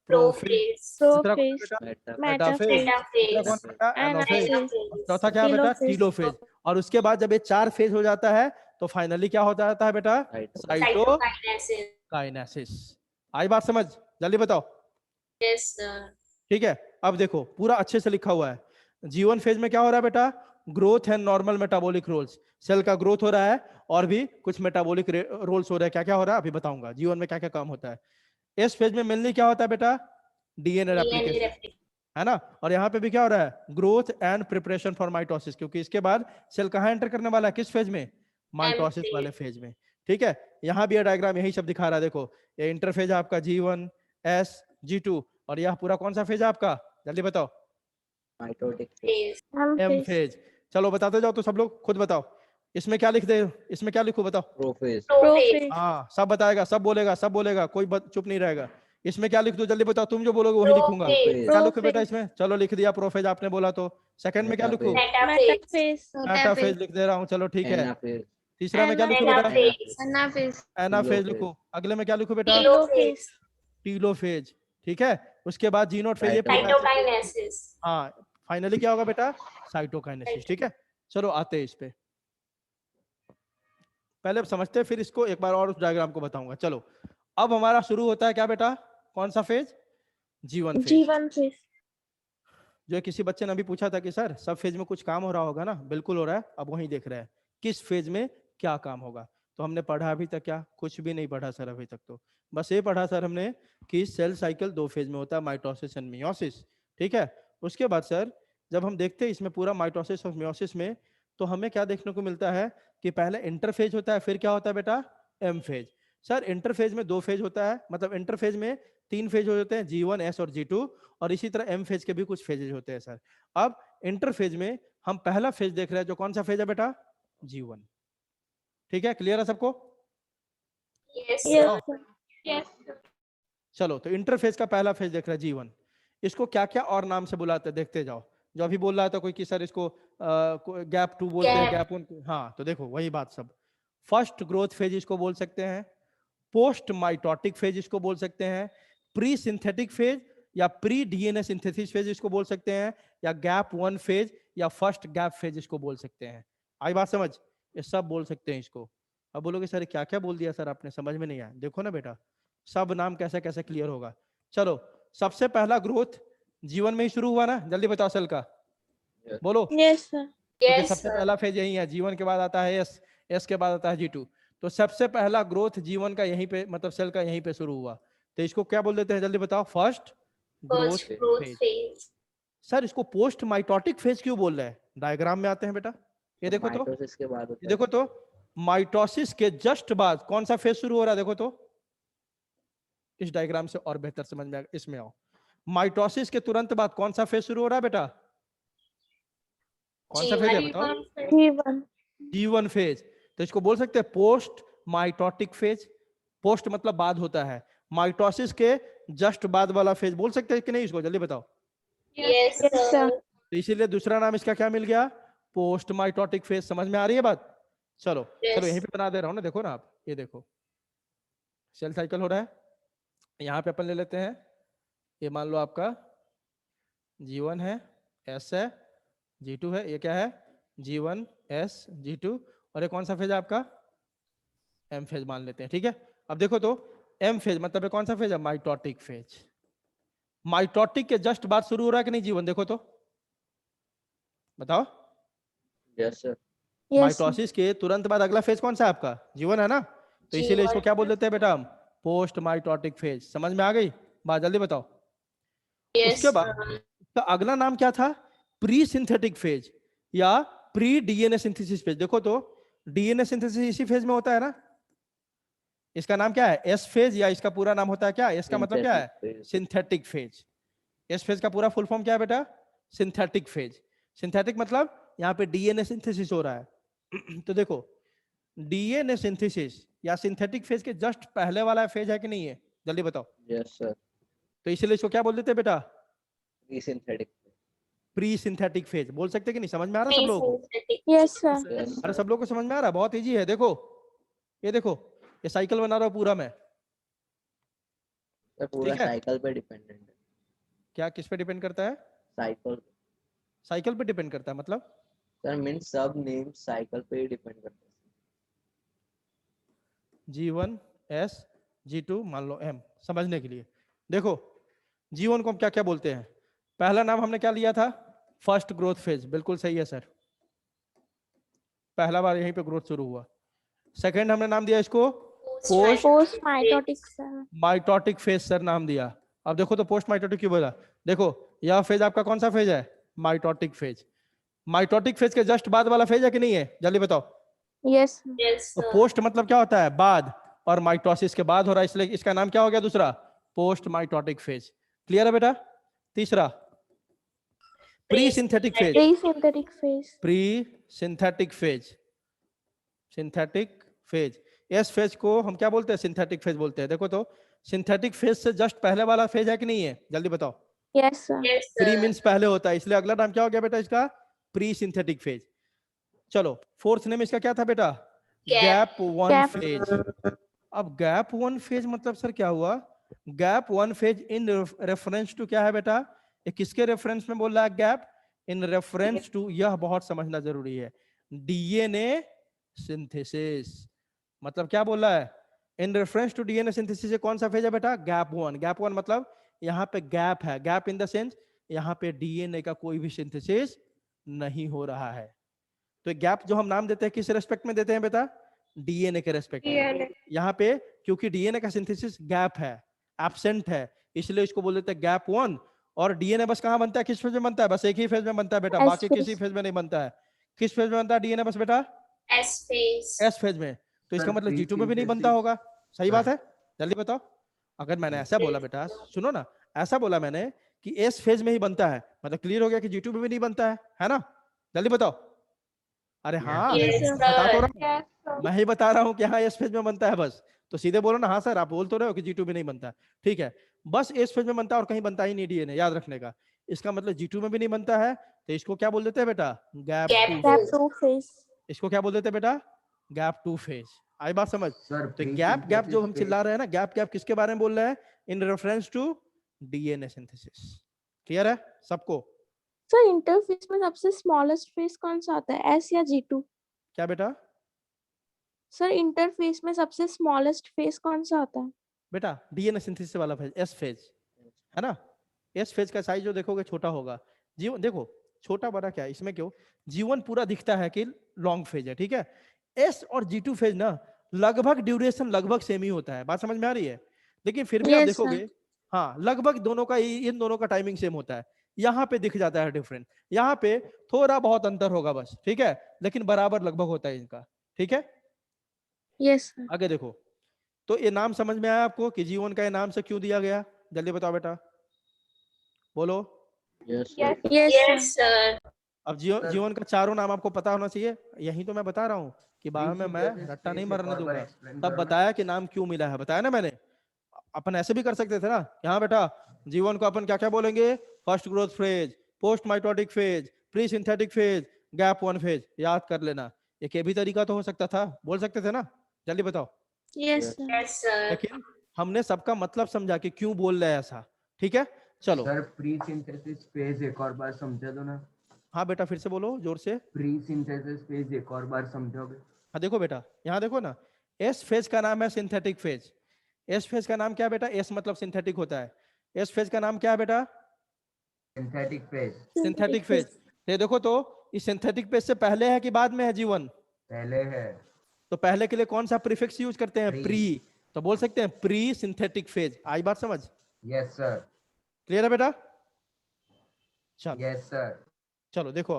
S1: प्रोफेज।
S5: Prophase.
S1: दूसरा कौन है
S2: Prophase.
S1: बेटा?
S3: Meta.
S1: मेटाफेज। तीसरा कौन
S5: Metaphase.
S1: है बेटा? एनाफेज।
S5: Anaphase.
S1: चौथा क्या है बेटा?
S2: Telophase.
S1: टीलोफेज। और उसके बाद जब ये 4 फेज हो जाता है तो फाइनली क्या होता जाता है बेटा?
S3: Cytokine.
S5: Cytokinesis.
S1: साइटोकाइनेसिस। आई बात समझ? जल्दी बताओ।
S5: Yes, sir.
S1: ठीक है, अब देखो पूरा अच्छे से लिखा हुआ है। G1 फेज में क्या हो रहा है बेटा? Growth and normal metabolic roles, cell का ग्रोथ हो रहा है और भी कुछ मेटाबॉलिक रोल्स हो रहा है। क्या क्या हो रहा है अभी बताऊंगा, G1 में क्या क्या काम होता है। एस फेज में मेनली क्या होता है बेटा? DNA
S5: DNA
S1: replication,
S5: replication.
S1: है ना? और यहाँ पे भी क्या हो रहा है? Growth and preparation for mitosis, क्योंकि इसके बाद सेल कहाँ एंटर करने वाला है? किस फेज में? Mitosis
S5: phase.
S1: वाले फेज में। ठीक है, यहाँ भी ये डायग्राम यही सब दिखा रहा है। देखो ये इंटरफेज है आपका G1 S G2, और यह पूरा कौन सा फेज है आपका? जल्दी बताओ।
S3: Mitotic phase.
S5: Phase.
S2: M
S1: M
S2: phase.
S1: Phase. चलो बताते जाओ तो सब लोग खुद बताओ, इसमें क्या लिख दे, इसमें क्या लिखूं बताओ?
S3: Prophase.
S5: Prophase.
S2: Prophase.
S1: हाँ सब बताएगा, सब बोलेगा, सब बोलेगा, कोई चुप नहीं रहेगा। इसमें क्या लिख दूं? जल्दी बताओ, तुम जो बोलोगे वही लिखूंगा।
S5: Prophase.
S1: क्या लिखूं बेटा
S2: Prophase.
S1: इसमें? चलो लिख दिया प्रोफेज, आपने बोला तो। सेकंड में क्या लिखूं?
S3: Metaphase.
S5: Metaphase.
S2: Metaphase.
S1: मेटाफेज लिख दे रहा हूँ, चलो ठीक है।
S3: Anaphase.
S1: तीसरा में क्या लिखूं बेटा?
S5: Metaphase.
S2: Anaphase.
S1: Anaphase
S3: Telophase.
S1: लिखूं। अगले में क्या लिखूं बेटा?
S5: Telophase.
S1: टीलोफेज। ठीक है, उसके बाद जीनोट फेज, ये पूरा
S5: Cytokinesis.
S1: हाँ, फाइनली क्या होगा बेटा? साइटोकाइनेसिस। ठीक है, चलो आते हैं इस पे। पहले अब समझते हैं, फिर इसको एक बार और उस डायग्राम को बताऊंगा। चलो अब हमारा शुरू होता है क्या बेटा? कौन सा phase? G1 phase.
S2: G1 phase.
S1: जो किसी बच्चे ने अभी पूछा था कि सर सब फेज में कुछ काम हो रहा होगा ना, बिल्कुल हो रहा है। अब वही देख रहे हैं किस फेज में क्या काम होगा। तो हमने पढ़ा अभी तक क्या? कुछ भी नहीं पढ़ा सर अभी तक, तो बस ये पढ़ा सर हमने कि सेल साइकिल 2 फेज में होता है, माइटोसिस एंड मियोसिस। ठीक है, उसके बाद सर जब हम देखते हैं इसमें पूरा माइटोसिस और मियोसिस में, तो हमें क्या देखने को मिलता है कि पहले इंटरफेज होता है, फिर क्या होता है बेटा? M phase. सर इंटरफेज में 2 फेज होता है, मतलब इंटरफेज में 3 फेज होते हैं, G1 S और G2, और इसी तरह एम फेज के भी कुछ फेजेज होते हैं सर। अब इंटरफेज में हम पहला फेज देख रहे हैं, जो कौन सा फेज है बेटा? G1। ठीक है, क्लियर है सबको?
S5: Yes,
S2: Yes,
S5: sir.
S2: sir.
S6: Yes, sir.
S1: चलो तो इंटरफेज का पहला फेज देख रहे हैं G1। इसको क्या क्या और नाम से बुलाते हैं देखते जाओ। जो अभी बोल रहा था कोई कि सर इसको गैप 2 बोलते हैं,
S5: Gap.
S1: गैप 1। हाँ तो देखो वही बात सब। फर्स्ट ग्रोथ फेज इसको बोल सकते हैं, पोस्ट माइटोटिक फेज इसको बोल सकते हैं, प्री सिंथेटिक फेज या प्री डीएनए सिंथेसिस फेज इसको बोल सकते हैं, या गैप 1 फेज या फर्स्ट गैप फेज इसको बोल सकते हैं। आई बात समझ? ये सब बोल सकते हैं इसको। अब बोलोगे सर क्या क्या बोल दिया सर आपने, समझ में नहीं आया। देखो ना बेटा, सब नाम कैसे कैसे क्लियर होगा। चलो सबसे पहला ग्रोथ G1 में ही शुरू हुआ ना, जल्दी बताओ सेल का, बोलो।
S2: Yes, sir.
S1: क्योंकि
S5: Yes,
S1: सबसे
S5: sir.
S1: पहला फेज यही है, G1 के बाद आता है S, S के बाद आता है G2। तो सबसे पहला ग्रोथ G1 का यहीं पे, मतलब सेल का यहीं पे शुरू हुआ, तो इसको क्या बोल देते हैं जल्दी बताओ? First growth
S5: First growth
S1: phase.
S5: phase.
S1: Sir इसको पोस्ट माइटोटिक फेज क्यों बोल रहे हैं? डायग्राम में आते हैं बेटा, ये देखो तो,
S3: Mitosis के बाद
S1: ये
S3: होता है।
S1: देखो तो, माइटोसिस के जस्ट बाद कौन सा फेज शुरू हो रहा है? देखो तो, इस डायग्राम से और बेहतर समझ में आएगा, इसमें आओ। माइटोसिस के तुरंत बाद कौन सा फेज शुरू हो रहा है बेटा? कौन सा फेज है बताओ?
S2: G1.
S1: G1 phase. तो इसको बोल सकते हैं पोस्ट माइटोटिक फेज। पोस्ट मतलब बाद होता है, माइटोसिस के जस्ट बाद वाला फेज बोल सकते हैं कि नहीं इसको? जल्दी बताओ।
S5: Yes,
S2: Yes,
S5: sir.
S2: sir.
S1: तो इसीलिए दूसरा नाम इसका क्या मिल गया? Post mitotic phase. समझ में आ रही है बात? चलो
S5: Yes.
S1: चलो यहीं पे बना दे रहा हूँ ना, देखो ना आप, ये देखो सेल साइकिल हो रहा है। यहाँ पे अपन ले लेते हैं, ये मान लो आपका G1 है, S है, G2 है, ये क्या है? G1 S G2, और ये कौन सा फेज है आपका? M फेज मान लेते हैं। ठीक है, अब देखो तो M फेज मतलब ये कौन सा फेज है? Mitotic phase. माइटोटिक के जस्ट बाद शुरू हो रहा है कि नहीं G1? देखो तो, बताओ।
S3: Yes, sir.
S2: Yes, sir.
S1: Mitosis के तुरंत बाद अगला फेज कौन सा है आपका? जीवन है ना, तो इसीलिए इसको क्या बोल देते हैं बेटा हम? Post mitotic phase. समझ में आ गई बात? जल्दी बताओ।
S5: Yes,
S1: उसके बाद
S5: sir.
S1: इसका अगला नाम क्या था? प्री सिंथेटिक फेज या प्री डीएनए सिंथेसिस फेज। देखो तो डीएनए सिंथेसिस इसी फेज में होता है ना। इसका नाम क्या है? एस फेज, या इसका पूरा नाम होता है क्या? इसका मतलब क्या है?
S3: Synthetic phase.
S1: Synthetic phase. S phase का पूरा फुल फॉर्म क्या है बेटा? Synthetic phase. सिंथेटिक मतलब यहाँ पे डीएनए सिंथेसिस हो रहा है। तो देखो डीएनए सिंथेसिस या सिंथेटिक फेज के जस्ट पहले वाला फेज है कि नहीं है? जल्दी बताओ।
S3: Yes, sir.
S1: तो इसीलिए इसको क्या बोल देते हैं बेटा?
S3: Pre-synthetic.
S1: Pre synthetic phase. बोल सकते कि नहीं? समझ में आ रहा है सब लोगों को?
S5: Pre-synthetic.
S2: Yes, sir.
S3: Yes,
S1: अरे
S3: sir.
S1: सब लोग को समझ में आ रहा है? बहुत इजी है। देखो ये देखो, ये साइकिल बना रहा हूं पूरा मैं।
S3: Sir, पूरा
S1: ठीक है।
S3: cycle पे dependent है.
S1: क्या किस पे डिपेंड करता है?
S3: Cycle.
S1: साइकिल पे डिपेंड करता है मतलब?
S3: Sir, means सब names cycle पे ही depend करते हैं.
S1: G1 S G2 मान लो M, समझने के लिए देखो G1 को हम क्या क्या बोलते हैं? पहला नाम हमने क्या लिया था? First growth phase. बिल्कुल सही है सर, पहला बार यहीं पे ग्रोथ शुरू हुआ। सेकंड हमने नाम दिया इसको post
S2: Post mitotic, sir.
S1: Mitotic phase sir नाम दिया। अब देखो तो पोस्ट माइटोटिक क्यों बोला? देखो यह फेज आपका कौन सा फेज है? Mitotic phase. माइटोटिक फेज के जस्ट बाद वाला फेज है कि नहीं है? जल्दी बताओ।
S2: Yes, sir.
S5: Yes,
S1: तो
S5: sir.
S1: पोस्ट मतलब क्या होता है? बाद, और माइटोसिस के बाद हो रहा है, इसलिए इसका नाम क्या हो गया दूसरा? Post mitotic phase. क्लियर है बेटा? तीसरा pre synthetic phase.
S2: Pre-synthetic phase.
S1: Pre synthetic phase. Synthetic phase. S phase को हम क्या बोलते हैं? सिंथेटिक फेज बोलते हैं। देखो तो सिंथेटिक फेज से जस्ट पहले वाला फेज है कि नहीं है? जल्दी बताओ।
S2: Yes, sir.
S5: Yes,
S1: pre
S5: sir.
S1: Means पहले होता है, इसलिए अगला नाम क्या हो गया बेटा इसका? Pre synthetic phase. चलो फोर्थ नेम इसका क्या था बेटा? Gap one
S2: Gap.
S1: फेज। अब गैप वन फेज मतलब सर क्या हुआ? Gap one phase in reference to क्या है बेटा? ये किसके रेफरेंस में बोल रहा है गैप? इन रेफरेंस टू, यह बहुत समझना जरूरी है, डीएनए सिंथेसिस। मतलब क्या बोल रहा है? In reference to DNA synthesis कौन सा फेज है बेटा? Gap one. गैप वन मतलब यहाँ पे गैप है। गैप इन द सेंस यहाँ पे डीएनए का कोई भी सिंथेसिस नहीं हो रहा है। तो गैप जो हम नाम देते हैं किस रेस्पेक्ट में देते हैं बेटा? डीएनए के रेस्पेक्ट में।
S6: DNA.
S1: यहाँ पे क्योंकि डीएनए का सिंथेसिस गैप है, एब्सेंट है, इसलिए इसको बोल देते हैं गैप वन। और डीएनए बस कहाँ बनता है? किस फेज में बनता है? बस एक ही फेज में बनता है बेटा,
S2: S
S1: बाकी
S2: phase.
S1: किसी फेज में नहीं बनता है। किस फेज में बनता है डीएनए बस बेटा?
S5: S phase.
S1: एस फेज में। तो इसका
S4: Sir,
S1: मतलब जीटू में भी नहीं बनता
S4: pre-synthesis-
S1: होगा। सही
S4: Sir.
S1: बात है? जल्दी बताओ। अगर मैंने ऐसा बोला बेटा, सुनो ना, ऐसा बोला मैंने कि एस फेज में ही बनता है, मतलब क्लियर हो गया कि जीटू में भी नहीं बनता है ना? जल्दी बताओ। अरे हाँ,
S5: Yes,
S2: sir.
S1: बता तो
S5: sir.
S1: रहा हूँ।
S6: Yes, sir.
S1: मैं ही बता रहा हूँ कि हाँ एस फेज में बनता है बस। तो सीधे बोलो ना हाँ सर, आप बोल तो रहे हो कि G2 में नहीं बनता। ठीक है, बस एस फेज में बनता है और कहीं बनता ही नहीं डीएनए, याद रखने का। इसका मतलब G2 में भी नहीं बनता है, तो इसको क्या बोल देते हैं बेटा? Gap
S5: Gap
S1: two.
S2: Gap 2 phase.
S1: इसको क्या बोल देते हैं बेटा? Gap two phase. आई बात समझ?
S4: Sir,
S1: तो गैप गैप जो हम
S4: pre-synthesis
S1: चिल्ला रहे हैं ना, गैप गैप किसके बारे में बोल रहे हैं? In reference to DNA synthesis. Clear है सबको?
S2: Sir, interphase में सबसे smallest phase कौन सा आता है? S या G2?
S1: क्या बेटा?
S2: Sir, interphase में सबसे smallest phase कौन सा आता है?
S1: बेटा डीएनए सिंथेसिस वाला फेज, एस फेज है ना? एस फेज का साइज जो देखोगे छोटा होगा। जीवन देखो छोटा बड़ा क्या है इसमें, क्यों? जीवन पूरा दिखता है कि लॉन्ग फेज है, ठीक है? एस और G2 फेज ना लगभग ड्यूरेशन लगभग सेम ही होता है। बात समझ में आ रही है? लेकिन फिर भी आप
S2: Yes,
S1: देखोगे, हाँ लगभग दोनों का इन दोनों का टाइमिंग सेम होता है। यहाँ पे दिख जाता है डिफरेंट, यहाँ पे थोड़ा बहुत अंतर होगा बस, ठीक है? लेकिन बराबर लगभग होता है इनका, ठीक है?
S2: Yes, sir.
S1: आगे देखो, तो ये नाम समझ में आया आपको कि जीवन का ये नाम से क्यों दिया गया? जल्दी बताओ बेटा, बोलो।
S3: Yes, sir.
S6: Yes.
S2: Yes,
S5: Yes,
S2: sir.
S5: sir.
S1: अब
S4: Sir.
S1: जीवन का चारों नाम आपको पता होना चाहिए, यही तो मैं बता रहा हूँ कि बाद में मैं
S4: Pre-synthesis
S1: रट्टा नहीं
S4: phase
S1: मारने
S4: एक और बार
S1: दूंगा।
S4: explain
S1: तब
S4: करो ना।
S1: बताया कि नाम क्यों मिला है, बताया ना मैंने। अपन ऐसे भी कर सकते थे ना, यहाँ बेटा जीवन को अपन क्या क्या बोलेंगे? First growth phase, post mitotic phase, pre synthetic phase, gap one phase, याद कर लेना। एक ये भी तरीका तो हो सकता था, बोल सकते थे ना? जल्दी बताओ।
S2: Yes, sir.
S5: Yes, sir.
S1: लेकिन हमने सबका मतलब समझा कि क्यों बोल रहे हैं ऐसा, ठीक है? चलो
S4: सर प्री-सिंथेसिस फेज एक और बार समझा दो ना।
S1: हाँ बेटा फिर से बोलो जोर से।
S4: प्री-सिंथेसिस फेज एक और बार समझोगे?
S1: हाँ देखो बेटा, यहाँ देखो ना, एस फेज का नाम है सिंथेटिक फेज। एस फेज का नाम क्या है बेटा? एस मतलब सिंथेटिक होता है। एस फेज का नाम क्या है बेटा?
S4: Synthetic phase.
S1: Synthetic phase. ये देखो तो इस सिंथेटिक फेज से पहले है कि बाद में है जीवन?
S4: पहले है।
S1: तो पहले के लिए कौन सा प्रीफिक्स यूज करते हैं?
S4: Pre.
S1: प्री। तो बोल सकते हैं प्री सिंथेटिक फेज। आई बात समझ?
S4: Yes sir.
S1: क्लियर है बेटा? चलो
S4: यस सर।
S1: चलो देखो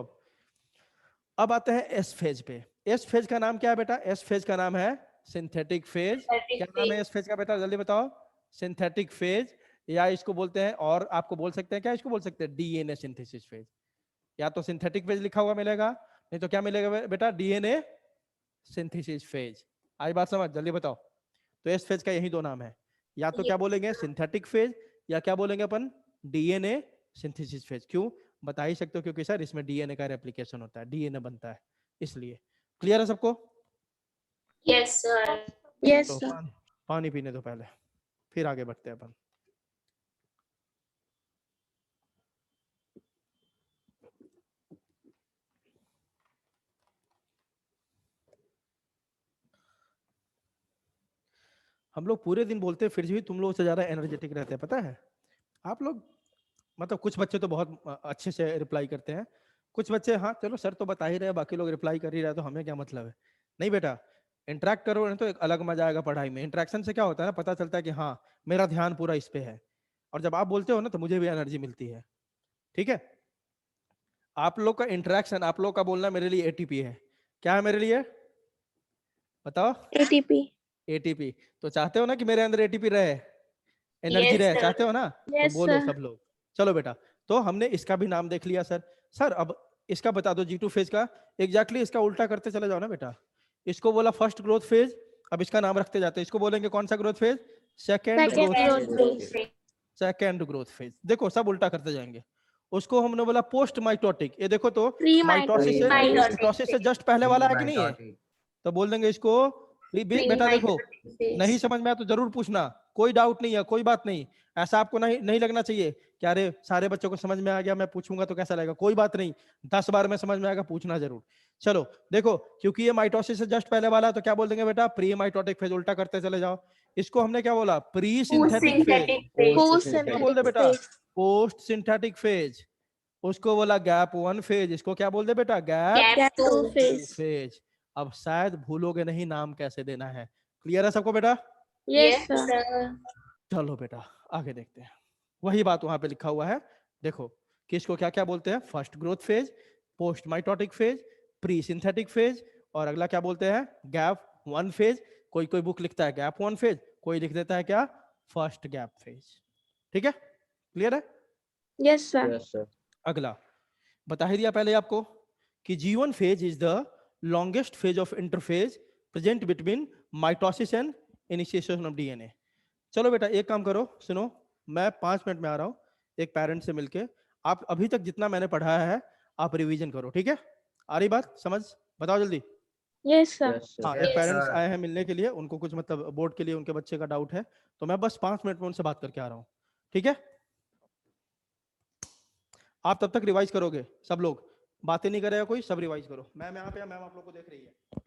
S1: अब आते हैं एस फेज पे। एस फेज का नाम क्या है बेटा? एस फेज का नाम है सिंथेटिक फेज। क्या नाम है एस फेज का बेटा? जल्दी बताओ। सिंथेटिक फेज, या इसको बोलते हैं, और आपको बोल सकते हैं क्या, इसको बोल सकते हैं डीएनए सिंथेसिस फेज। या तो सिंथेटिक फेज लिखा हुआ मिलेगा, नहीं तो क्या मिलेगा बेटा? DNA synthesis phase. आई बात समझ? जल्दी बताओ। तो एस फेज का यही दो नाम है, या तो क्या बोलेंगे सिंथेटिक फेज, या क्या बोलेंगे अपन? DNA synthesis phase. क्यों? बता ही सकते हो, क्योंकि सर इसमें डीएनए का रेप्लिकेशन होता है, डीएनए बनता है, इसलिए। क्लियर है सबको?
S5: Yes sir.
S2: Yes,
S1: तो
S2: sir.
S1: पानी पीने दो पहले, फिर आगे बढ़ते हैं अपन। हम लोग पूरे दिन बोलते हैं, फिर भी तुम लोग से ज्यादा एनर्जेटिक रहते हैं, पता है? आप लोग, मतलब कुछ बच्चे तो बहुत अच्छे से रिप्लाई करते हैं, कुछ बच्चे हाँ चलो सर तो बता ही रहे, बाकी लोग रिप्लाई कर ही रहे, तो हमें क्या मतलब है? नहीं बेटा, इंटरेक्ट करो ना, तो एक अलग मजा आएगा पढ़ाई में। इंटरेक्शन से क्या होता है ना, पता चलता है कि हाँ मेरा ध्यान पूरा इस पे है, और जब आप बोलते हो ना तो मुझे भी एनर्जी मिलती है। ठीक है? आप लोग का इंटरेक्शन, आप लोग का बोलना मेरे लिए एटीपी है। क्या है मेरे लिए? बताओ।
S2: ATP.
S1: एटीपी। तो चाहते हो ना कि मेरे अंदर एटीपी रहे, एनर्जी
S5: Yes,
S1: रहे,
S5: sir.
S1: चाहते हो ना? तो
S2: Yes,
S1: बोलो
S2: sir.
S1: सब लोग। चलो बेटा, तो हमने इसका भी नाम देख लिया सर। सर अब इसका बता दो G2 फेज का। एग्जैक्टली इसका उल्टा करते चले जाओ ना बेटा। इसको बोला फर्स्ट ग्रोथ फेज, अब इसका नाम रखते जाते हैं, इसको बोलेंगे कौन सा growth phase? Second
S2: Second
S1: growth
S2: growth
S1: phase.
S2: phase.
S1: Second growth phase. देखो सब उल्टा करते जाएंगे। उसको हमने बोला पोस्ट माइटोटिक, ये देखो तो माइटोसिस से,
S2: Pre-mitotic.
S1: माइटोसिस से जस्ट पहले वाला है कि नहीं है?
S4: Pre-mitotic.
S1: तो बोल देंगे इसको बेटा देखो, नहीं समझ में आया तो जरूर पूछना, कोई डाउट नहीं है, कोई बात नहीं। ऐसा आपको नहीं नहीं लगना चाहिए कि अरे सारे बच्चों को समझ में आ गया, मैं पूछूंगा तो कैसा लगेगा। कोई बात नहीं, 10 बार में समझ में आएगा, पूछना जरूर। चलो देखो, क्योंकि ये माइटोसिस से जस्ट पहले वाला है, तो क्या बोल देंगे बेटा? Pre mitotic phase. उल्टा करते चले जाओ। इसको हमने क्या बोला? Pre synthetic phase.
S5: Synthetic phase.
S1: इसको बोल दे
S2: Post-synthetic
S1: बेटा
S2: phase.
S1: Post synthetic phase. उसको बोला गैप 1 फेज, इसको क्या बोल दे बेटा? Gap
S5: Gap
S2: Gap 2
S5: 2.
S2: phase.
S1: Phase. अब शायद भूलोगे नहीं नाम कैसे देना है। क्लियर है सबको बेटा?
S2: Yes,
S5: Yes,
S2: sir.
S5: sir.
S1: चलो बेटा आगे देखते हैं। वही बात वहां पे लिखा हुआ है, देखो कि इसको क्या क्या बोलते हैं? First growth phase, post mitotic phase, pre synthetic phase, और अगला क्या बोलते हैं? Gap 1 phase. कोई कोई बुक लिखता है गैप 1 फेज, कोई लिख देता है क्या? First gap phase. ठीक है? क्लियर है?
S2: Yes, sir.
S3: Yes, sir.
S1: अगला बता ही दिया पहले आपको कि G1 phase is the longest phase of interphase present between mitosis and initiation of DNA. चलो बेटा एक काम करो, सुनो, मैं 5 मिनट में आ रहा हूँ, एक पेरेंट से मिलके। आप अभी तक जितना मैंने पढ़ाया है आप रिवीजन करो, ठीक है? आ रही बात समझ? बताओ जल्दी।
S2: Yes, sir.
S3: Yes, sir.
S1: हाँ, एक
S4: Yes,
S1: पेरेंट्स
S4: sir.
S1: आए हैं मिलने के लिए, उनको कुछ मतलब बोर्ड के लिए उनके बच्चे का डाउट है, तो मैं बस 5 मिनट में उनसे बात करके आ रहा हूँ, ठीक है? आप तब तक रिवाइज करोगे सब लोग, बातें नहीं करेगा कोई, सब रिवाइज करो। मैम यहाँ पे, मैम आप लोग को देख रही है।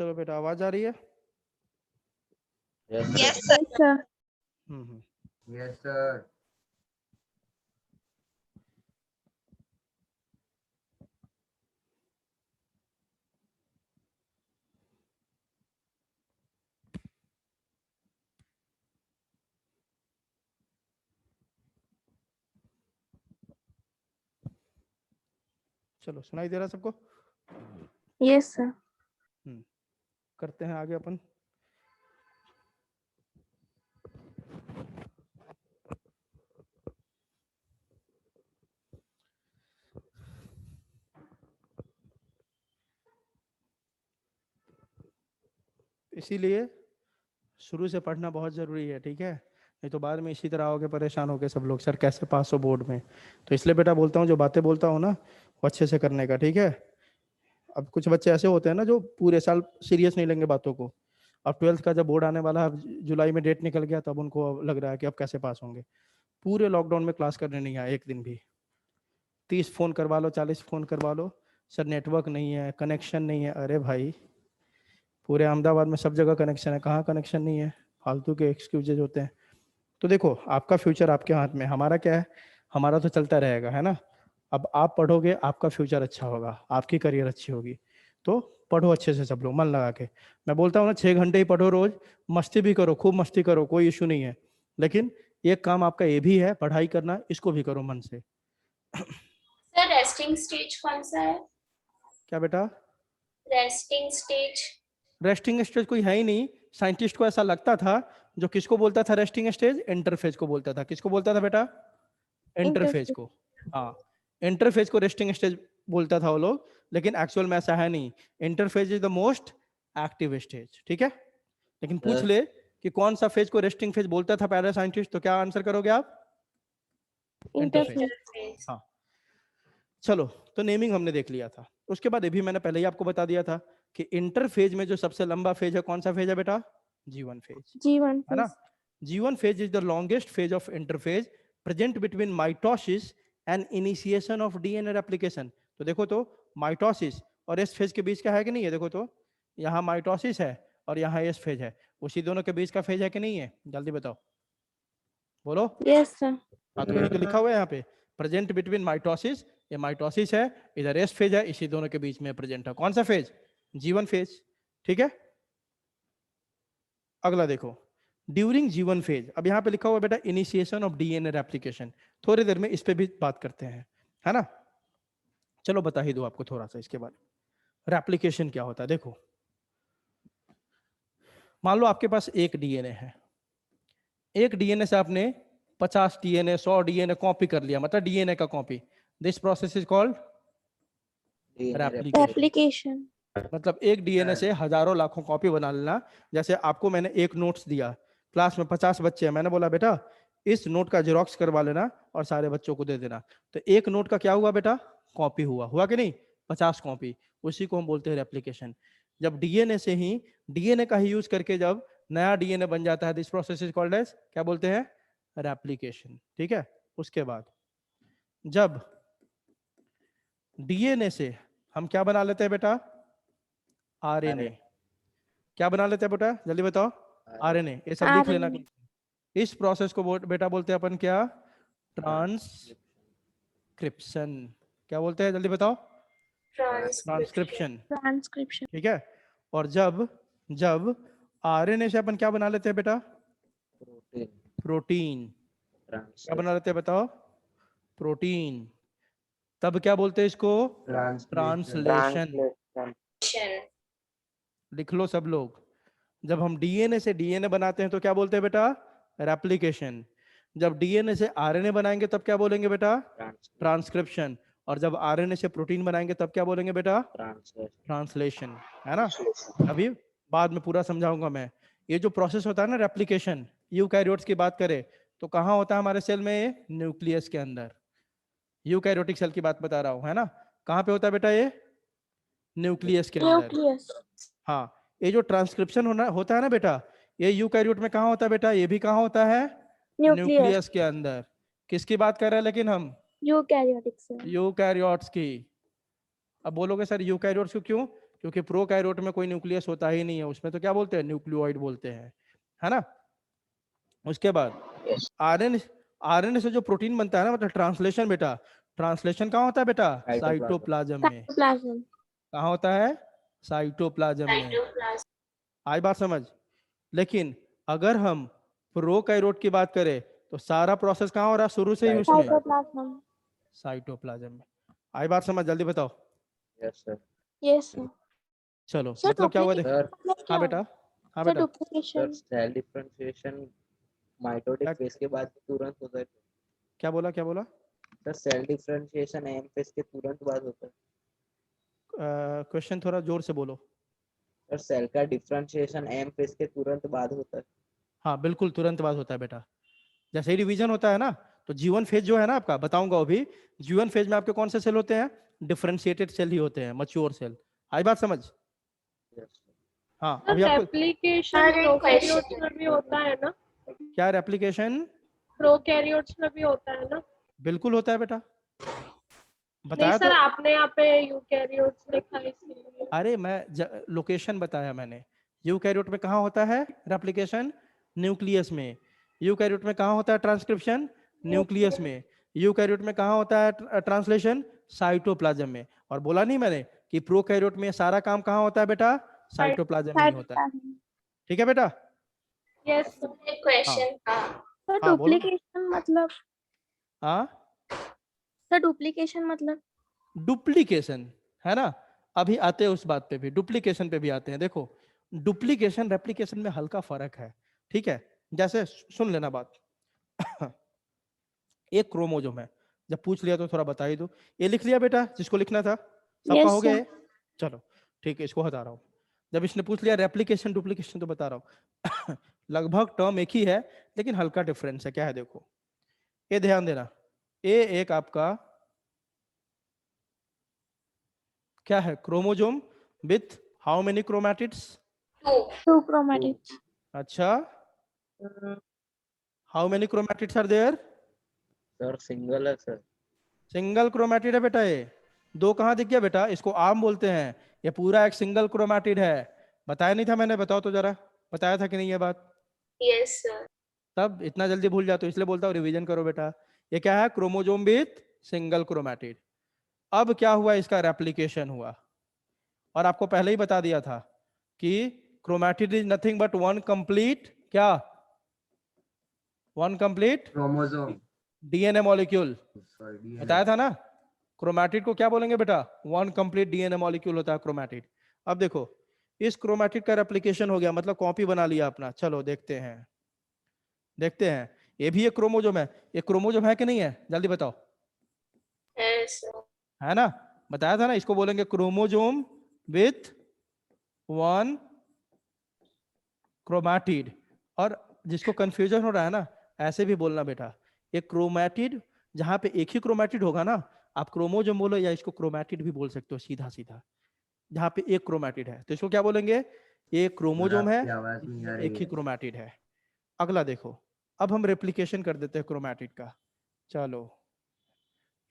S1: चलो बेटा, आवाज आ रही है?
S3: Yes,
S7: Yes,
S3: sir.
S7: sir.
S2: Yes, sir.
S1: हम्म।
S4: Yes, sir.
S1: चलो, सुनाई दे रहा है सबको?
S2: Yes, sir.
S1: करते हैं आगे अपन। इसीलिए शुरू से पढ़ना बहुत जरूरी है, ठीक है? नहीं तो बाद में इसी तरह होके परेशान होके सब लोग, सर कैसे पास हो बोर्ड में। तो इसलिए बेटा बोलता हूँ, जो बातें बोलता हूँ ना वो अच्छे से करने का, ठीक है? अब कुछ बच्चे ऐसे होते हैं ना जो पूरे साल सीरियस नहीं लेंगे बातों को। अब 12th का जब बोर्ड आने वाला है, अब जुलाई में डेट निकल गया, तब उनको अब लग रहा है कि अब कैसे पास होंगे। पूरे लॉकडाउन में क्लास करने नहीं आया एक दिन भी। 30 फोन करवा लो, 40 फोन करवा लो, सर नेटवर्क नहीं है, कनेक्शन नहीं है। अरे भाई, पूरे अहमदाबाद में सब जगह कनेक्शन है, कहाँ कनेक्शन नहीं है? फालतू के एक्सक्यूजेज होते हैं। तो देखो, आपका फ्यूचर आपके हाथ में, हमारा क्या है? हमारा तो चलता रहेगा, है ना? अब आप पढ़ोगे, आपका फ्यूचर अच्छा होगा, आपकी करियर अच्छी होगी। तो पढ़ो अच्छे से सब लोग, मन लगा के। मैं बोलता हूँ ना, 6 घंटे ही पढ़ो रोज, मस्ती भी करो, खूब मस्ती करो, कोई इशू नहीं है। लेकिन एक काम आपका ये भी है, पढ़ाई करना, इसको भी करो मन से।
S5: सर रेस्टिंग स्टेज कौन सा है?
S1: क्या बेटा?
S5: Resting stage?
S1: रेस्टिंग स्टेज कोई है ही नहीं। साइंटिस्ट को ऐसा लगता था, जो किसको बोलता था रेस्टिंग स्टेज? इंटरफेज को बोलता था। किसको बोलता था बेटा? Interphase
S2: Interface.
S1: को। हाँ, इंटरफेज को रेस्टिंग स्टेज बोलता था वो लोग, लेकिन एक्चुअल में ऐसा है नहीं। Interphase is the most active stage, ठीक है? लेकिन पूछ
S3: Yes.
S1: ले कि कौन सा फेज को रेस्टिंग फेज बोलता था पहले साइंटिस्ट, तो क्या आंसर करोगे आप? इंटरफेज।
S2: Interface.
S1: हाँ, चलो, तो नेमिंग हमने देख लिया था। उसके बाद ये भी मैंने पहले ही आपको बता दिया था कि इंटरफेज में जो सबसे लंबा फेज है, कौन सा फेज है बेटा? G1 फेज,
S2: G1
S1: है ना?
S2: phase.
S1: G1 phase is the longest phase of interphase present between mitosis and initiation of DNA replication. तो देखो तो, माइटोसिस और एस फेज के बीच का है कि नहीं है? देखो तो, यहाँ माइटोसिस है और यहाँ एस फेज है, उसी दोनों के बीच का फेज है कि नहीं है? जल्दी बताओ, बोलो।
S2: Yes, sir.
S1: हाँ, तो यही तो लिखा हुआ है यहाँ पे, प्रेजेंट बिटवीन माइटोसिस। ये माइटोसिस है, इधर एस फेज है, इसी दोनों के बीच में प्रेजेंट है। कौन सा फेज? G1 फेज, ठीक है? अगला देखो, ड्यूरिंग G1 फेज। अब यहाँ पे लिखा हुआ है बेटा इनिशिएशन ऑफ डीएनए रेप्लिकेशन। थोड़ी देर में इस पे भी बात करते हैं, है ना? चलो बता ही दो आपको थोड़ा सा इसके बारे में। रेप्लिकेशन क्या होता है? देखो, मान लो आपके पास एक डीएनए है, एक डीएनए से आपने 50 डीएनए 100 डीएनए कॉपी कर लिया, मतलब डीएनए का copy. This process is called
S3: DNA
S1: replication.
S2: Application.
S1: मतलब एक डीएनए से हजारों लाखों कॉपी बना लेना। जैसे आपको मैंने एक नोट्स दिया, क्लास में 50 बच्चे हैं, मैंने बोला बेटा इस नोट का जेरोक्स करवा लेना और सारे बच्चों को दे देना। तो एक नोट का क्या हुआ बेटा? कॉपी हुआ, हुआ कि नहीं? 50 कॉपी। उसी को हम बोलते हैं रेप्लिकेशन। जब डीएनए से ही, डीएनए का ही यूज करके जब नया डीएनए बन जाता है, this process is called as, क्या बोलते हैं? रेप्लिकेशन, ठीक है? उसके बाद जब डीएनए से हम क्या बना लेते हैं बेटा? आरएनए। क्या बना लेते हैं बेटा? जल्दी बताओ। आरएनए। ये सब लिख लेना।
S2: RNA.
S1: इस प्रोसेस को बेटा बोलते हैं अपन क्या? ट्रांसक्रिप्शन। क्या बोलते हैं? जल्दी बताओ। Transcription,
S2: Transcription.
S1: ठीक है? और जब जब आरएनए से अपन क्या बना लेते हैं बेटा?
S3: protein
S1: protein. क्या
S3: translation
S1: बना लेते हैं बताओ? प्रोटीन। तब क्या बोलते हैं इसको? ट्रांसलेशन। लिख लो सब लोग। जब हम डीएनए से डीएनए बनाते हैं तो क्या बोलते हैं बेटा? रेप्लिकेशन। जब डीएनए से आरएनए बनाएंगे तब क्या बोलेंगे बेटा? ट्रांसक्रिप्शन। और जब आरएनए से प्रोटीन बनाएंगे तब क्या बोलेंगे बेटा?
S3: translation
S1: ट्रांसलेशन, है ना? अभी बाद में पूरा समझाऊंगा मैं। ये जो प्रोसेस होता है ना रेप्लिकेशन, यूकैरियोट्स की बात करें तो कहाँ होता है हमारे सेल में? न्यूक्लियस के अंदर। यूकैरियोटिक सेल की बात बता रहा हूँ, है ना? कहाँ पे होता है बेटा ये? न्यूक्लियस के अंदर।
S2: Nucleus.
S1: हाँ, ये जो ट्रांसक्रिप्शन होता है ना बेटा, ये यूकैरियोट में कहाँ होता है बेटा? ये भी कहाँ होता है?
S2: Nucleus.
S1: न्यूक्लियस के अंदर। किसकी बात कर रहे हैं लेकिन हम?
S2: Eukaryotic cell.
S1: यूकैरियोट्स की। अब बोलोगे सर यूकैरियोट्स को क्यों? क्योंकि प्रोकैरियोट में कोई न्यूक्लियस होता ही नहीं है, उसमें तो क्या बोलते हैं, न्यूक्लियोइड बोलते हैं, है ना। उसके बाद
S3: Yes.
S1: आरएनए, आरएनए से जो प्रोटीन बनता है ना, मतलब ट्रांसलेशन बेटा, ट्रांसलेशन कहाँ होता है बेटा,
S3: Cytoplasm.
S1: साइटोप्लाज्म में।
S2: साइटोप्लाज्म।
S1: कहाँ होता है, साइटोप्लाज्म में।
S5: साइटोप्लाज्म।
S1: आई बात समझ। लेकिन अगर हम प्रोकैरियोट की बात करें तो सारा प्रोसेस कहाँ हो रहा है शुरू से ही उसमें,
S2: साइटोप्लाज्म।
S1: साइटोप्लाज्म में। आई बात समझ, जल्दी बताओ।
S3: Yes, sir.
S2: Yes sir.
S1: चलो
S2: सर
S1: मतलब क्या हुआ देख।
S3: Sir,
S2: मतलब क्या
S1: हाँ
S2: है?
S1: बेटा, हाँ
S2: सर
S1: बेटा।
S3: sir,
S2: duplication.
S3: cell differentiation mitotic
S1: क्या
S3: phase के बाद तुरंत होता है।
S1: क्या बोला, क्या बोला?
S3: Sir cell differentiation M phase के तुरंत बाद होता है।
S1: क्वेश्चन थोड़ा जोर से बोलो।
S3: सर सेल का डिफरेंशिएशन एम फेज के तुरंत बाद होता है।
S1: हाँ बिल्कुल तुरंत बाद होता है बेटा। जैसे ही डिवीजन होता है ना, तो जीवन फेज जो है ना आपका, बताऊंगा अभी। जीवन फेज में आपके कौन से सेल होते हैं, डिफरेंशिएटेड सेल ही होते हैं, मैच्योर सेल। आई बात समझ।
S3: Yes, sir.
S1: हाँ
S6: सर
S1: अभी आपको
S6: रेप्लिकेशन
S5: सर, एक
S6: प्रोकैरियोट्स
S5: question
S6: में भी होता है ना?
S1: क्या रेप्लिकेशन,
S6: प्रोकैरियोट्स में भी होता है ना?
S1: बिल्कुल होता है बेटा,
S6: नहीं
S1: बताया
S6: सर,
S1: तो।
S6: आपने यहाँ पे यूकैरियोट्स लिखा है इसलिए।
S1: अरे मैं लोकेशन बताया मैंने। यूकैरियोट में कहाँ होता है रेप्लिकेशन, न्यूक्लियस में। यूकैरियोट में कहाँ होता है ट्रांसक्रिप्शन, न्यूक्लियस में। यूकैरियोट में कहाँ होता है ट्रांसलेशन, साइटोप्लाज्म में। और बोला नहीं मैंने कि प्रोकैरियोट में सारा काम कहाँ होता है बेटा, साइटोप्लाज्म में ही होता है।
S2: साइटोप्लाज्म।
S1: ठीक है बेटा।
S6: Yes sir.
S5: एक क्वेश्चन था।
S2: सर
S1: हाँ बोलो।
S2: डुप्लीकेशन मतलब,
S1: हाँ
S2: सर डुप्लीकेशन मतलब।
S1: डुप्लीकेशन, है ना। अभी आते हैं उस बात पे भी, डुप्लीकेशन पे भी आते हैं। देखो डुप्लीकेशन रेप्लिकेशन में हल्का फर्क है, ठीक है। जैसे सुन लेना बात। एक क्रोमोजोम है, जब पूछ लिया तो थोड़ा बता ही दो। ये लिख लिया बेटा जिसको लिखना था, सबका
S2: यस
S1: हो गया
S2: सर।
S1: ये? चलो ठीक है, इसको हटा रहा हूँ। जब इसने पूछ लिया रेप्लिकेशन डुप्लीकेशन तो बता रहा हूँ। लगभग टर्म एक ही है, लेकिन हल्का डिफरेंस है। क्या है देखो, ये ध्यान देना। ये एक आपका क्या है, chromosome with how many chromatids.
S5: 2।
S2: 2 chromatids.
S1: अच्छा, how many chromatids are there,
S3: sir single है सर।
S1: सिंगल क्रोमैटिड है बेटा। ये दो कहाँ दिख गया बेटा, इसको आम बोलते हैं। ये पूरा एक सिंगल क्रोमैटिड है। बताया नहीं था मैंने, बताओ तो जरा, बताया था कि नहीं ये बात?
S5: Yes sir.
S1: तब इतना जल्दी भूल जाते हो, इसलिए बोलता हूँ रिवीजन करो बेटा। ये क्या है, क्रोमोजोम विथ सिंगल क्रोमैटिड। अब क्या हुआ, इसका रेप्लिकेशन हुआ। और आपको पहले ही बता दिया था कि chromatid is nothing but one complete, क्या, one complete
S4: chromosome,
S1: DNA molecule.
S4: Sorry DNA.
S1: बताया था ना, क्रोमैटिड को क्या बोलेंगे बेटा, वन कंप्लीट डीएनए मॉलिक्यूल होता है क्रोमैटिड। अब देखो इस क्रोमैटिड का रेप्लिकेशन हो गया, मतलब कॉपी बना लिया अपना। चलो देखते हैं, देखते हैं। ये भी एक क्रोमोजोम है, ये क्रोमोजोम है कि नहीं है, जल्दी बताओ।
S5: Yes sir.
S1: है ना, बताया था ना, इसको बोलेंगे क्रोमोजोम विथ वन क्रोमैटिड। और जिसको कंफ्यूजन हो रहा है ना, ऐसे भी बोलना बेटा, ये क्रोमैटिड, जहां पे एक ही क्रोमैटिड होगा ना, आप क्रोमोजोम बोलो या इसको क्रोमैटिड भी बोल सकते हो, सीधा सीधा। जहां पे एक क्रोमैटिड है तो इसको क्या बोलेंगे, ये
S4: सर
S1: क्रोमोजोम है,
S4: आपकी आवाज नहीं आ
S1: एक
S4: रही
S1: ही
S4: है।
S1: क्रोमैटिड है। अगला देखो, अब हम रेप्लिकेशन कर देते हैं क्रोमैटिड का। चलो,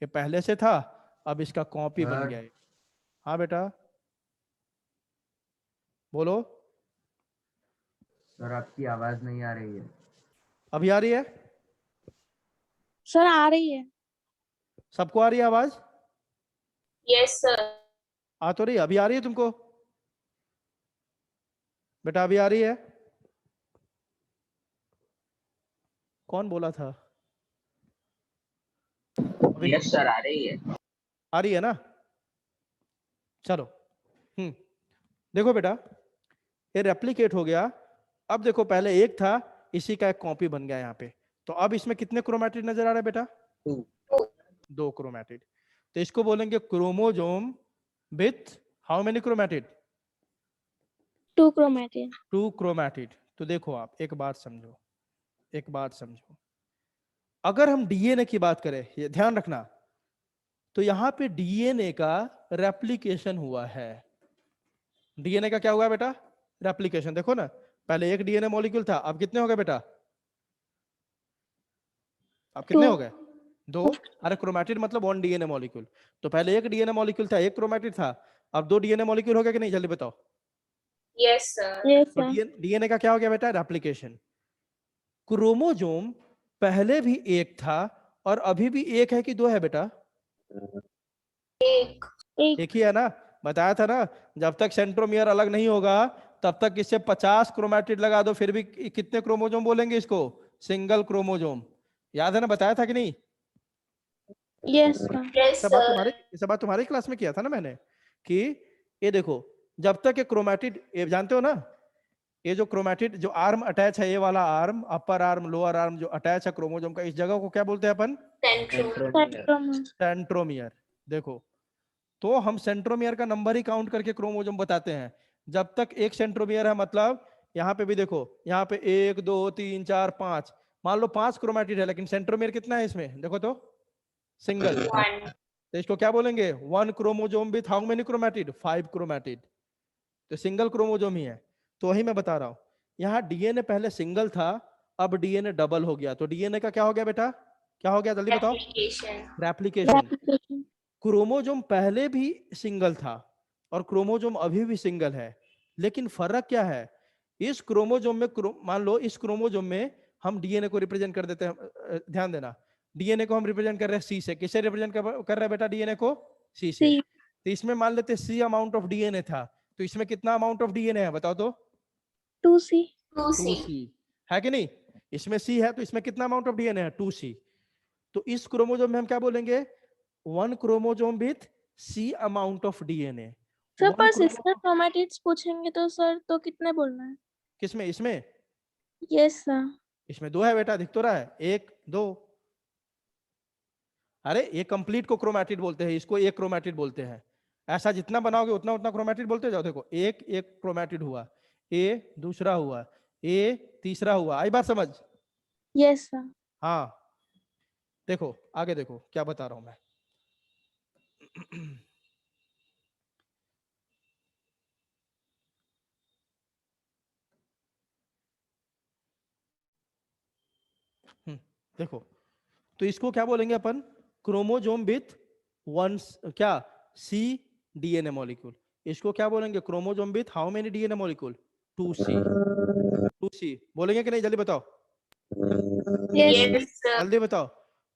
S1: ये पहले से था, अब इसका कॉपी बन
S4: सर
S1: गया है। हाँ बेटा बोलो।
S4: सर आपकी आवाज नहीं आ रही है।
S1: अभी आ रही है,
S2: सर आ रही है।
S1: सबको आ रही है आवाज?
S5: Yes sir.
S1: आ तो रही है, अभी आ रही है तुमको बेटा, अभी आ रही है? कौन बोला था अभी?
S3: यस सर आ रही है।
S1: आ रही है ना, चलो। देखो बेटा, ये रेप्लिकेट हो गया। अब देखो पहले एक था, इसी का एक कॉपी बन गया यहाँ पे। तो अब इसमें कितने क्रोमैटिड नजर आ रहे हैं बेटा,
S3: 2।
S1: दो क्रोमैटिड। तो इसको बोलेंगे chromosome with how many chromatid,
S2: 2 chromatid.
S1: 2 chromatid. तो देखो आप एक बात समझो, एक बात समझो। अगर हम डीएनए की बात करें, ये ध्यान रखना, तो यहाँ पे डीएनए का रेप्लिकेशन हुआ है। डीएनए का क्या हुआ बेटा, रेप्लिकेशन। देखो ना, पहले एक डीएनए मॉलिक्यूल था, अब कितने हो गए बेटा, अब कितने
S2: 2।
S1: हो गए, दो। अरे क्रोमैटिड मतलब वन डीएनए मॉलिक्यूल। तो पहले एक डीएनए मॉलिक्यूल था, एक क्रोमैटिड था, अब 2 डीएनए मॉलिक्यूल हो गया कि नहीं, जल्दी बताओ।
S5: Yes sir.
S2: Yes,
S1: तो
S2: sir.
S1: डीएनए का क्या हो गया बेटा, रेप्लिकेशन। क्रोमोजोम पहले भी एक था और अभी भी एक है कि 2 है बेटा?
S5: एक।
S1: एक ही है ना, बताया था ना, जब तक सेंट्रोमियर अलग नहीं होगा तब तक इससे 50 क्रोमैटिड लगा दो फिर भी कितने क्रोमोजोम बोलेंगे इसको, सिंगल क्रोमोजोम। याद है ना, बताया था कि नहीं?
S2: Yes, sir.
S5: Yes sir.
S1: ये सब बात तुम्हारी क्लास में किया था ना मैंने, कि ये देखो जब तक ये क्रोमैटिड, ये जानते हो ना, ये जो क्रोमैटिड जो आर्म अटैच है, ये वाला arm, upper arm lower arm जो अटैच है क्रोमोजोम का, इस जगह को क्या बोलते हैं अपन?
S5: सेंट्रोमियर।
S3: Centromere.
S1: सेंट्रोमियर। देखो, तो हम सेंट्रोमियर का नंबर ही काउंट करके क्रोमोजोम बताते हैं। जब तक एक सेंट्रोमियर है, मतलब यहाँ पे भी देखो, यहाँ पे 1 2 3 4 5, मान लो 5 क्रोमैटिड है, लेकिन सेंट्रोमियर कितना है इसमें, देखो तो, सिंगल।
S5: 1।
S1: तो इसको क्या बोलेंगे, 1 chromosome with how many chromatid, 5 chromatid. तो सिंगल क्रोमोजोम ही है। तो वही मैं बता रहा हूँ, यहाँ डीएनए पहले सिंगल था, अब डीएनए डबल हो गया। तो डीएनए का क्या हो गया बेटा, क्या हो गया, जल्दी बताओ?
S5: एप्लीकेशन।
S1: रेप्लिकेशन।
S2: Replication.
S1: क्रोमोजोम पहले भी सिंगल था और क्रोमोजोम अभी भी सिंगल है, लेकिन फर्क क्या है, इस क्रोमोजोम में मान लो इस क्रोमोजोम में हम डीएनए को रिप्रेजेंट कर देते हैं, ध्यान देना, डीएनए को हम रिप्रेजेंट कर रहे हैं सी से। किससे रिप्रेजेंट कर रहे हैं बेटा डीएनए को? सी से।
S2: C.
S1: तो इसमें मान लेते सी अमाउंट ऑफ डीएनए था, तो इसमें कितना अमाउंट ऑफ डीएनए है बताओ तो?
S2: 2C.
S5: 2C।
S1: 2C है कि नहीं? इसमें सी है तो इसमें कितना अमाउंट ऑफ डीएनए है, 2C। तो इस क्रोमोजोम में हम क्या बोलेंगे, 1 chromosome with C amount of DNA.
S2: Sir
S1: 1
S2: पर
S1: क्रोमोजोम
S2: सिस्टर क्रोमैटिड्स पूछेंगे तो सर तो कितने बोलना है?
S1: किसमें, इसमें?
S2: Yes, sir.
S1: इसमें 2 है बेटा, दिख तो रहा है, 1 2। अरे ये कंप्लीट को क्रोमैटिड बोलते हैं, इसको एक क्रोमैटिड बोलते हैं। ऐसा जितना बनाओगे उतना उतना क्रोमैटिड बोलते जाओ। देखो, एक एक क्रोमैटिड हुआ, ए दूसरा हुआ, ए तीसरा हुआ। आई बात समझ?
S2: Yes, sir.
S1: हाँ, देखो आगे देखो क्या बता रहा हूं मैं। देखो, तो इसको क्या बोलेंगे अपन, क्रोमोजोम विथ वन, क्या, सी डीएनए मॉलिक्यूल। इसको क्या बोलेंगे, chromosome with how many DNA molecule, 2C। 2C बोलेंगे कि नहीं, जल्दी बताओ,
S2: Yes, sir.
S5: Yes sir.
S1: जल्दी बताओ।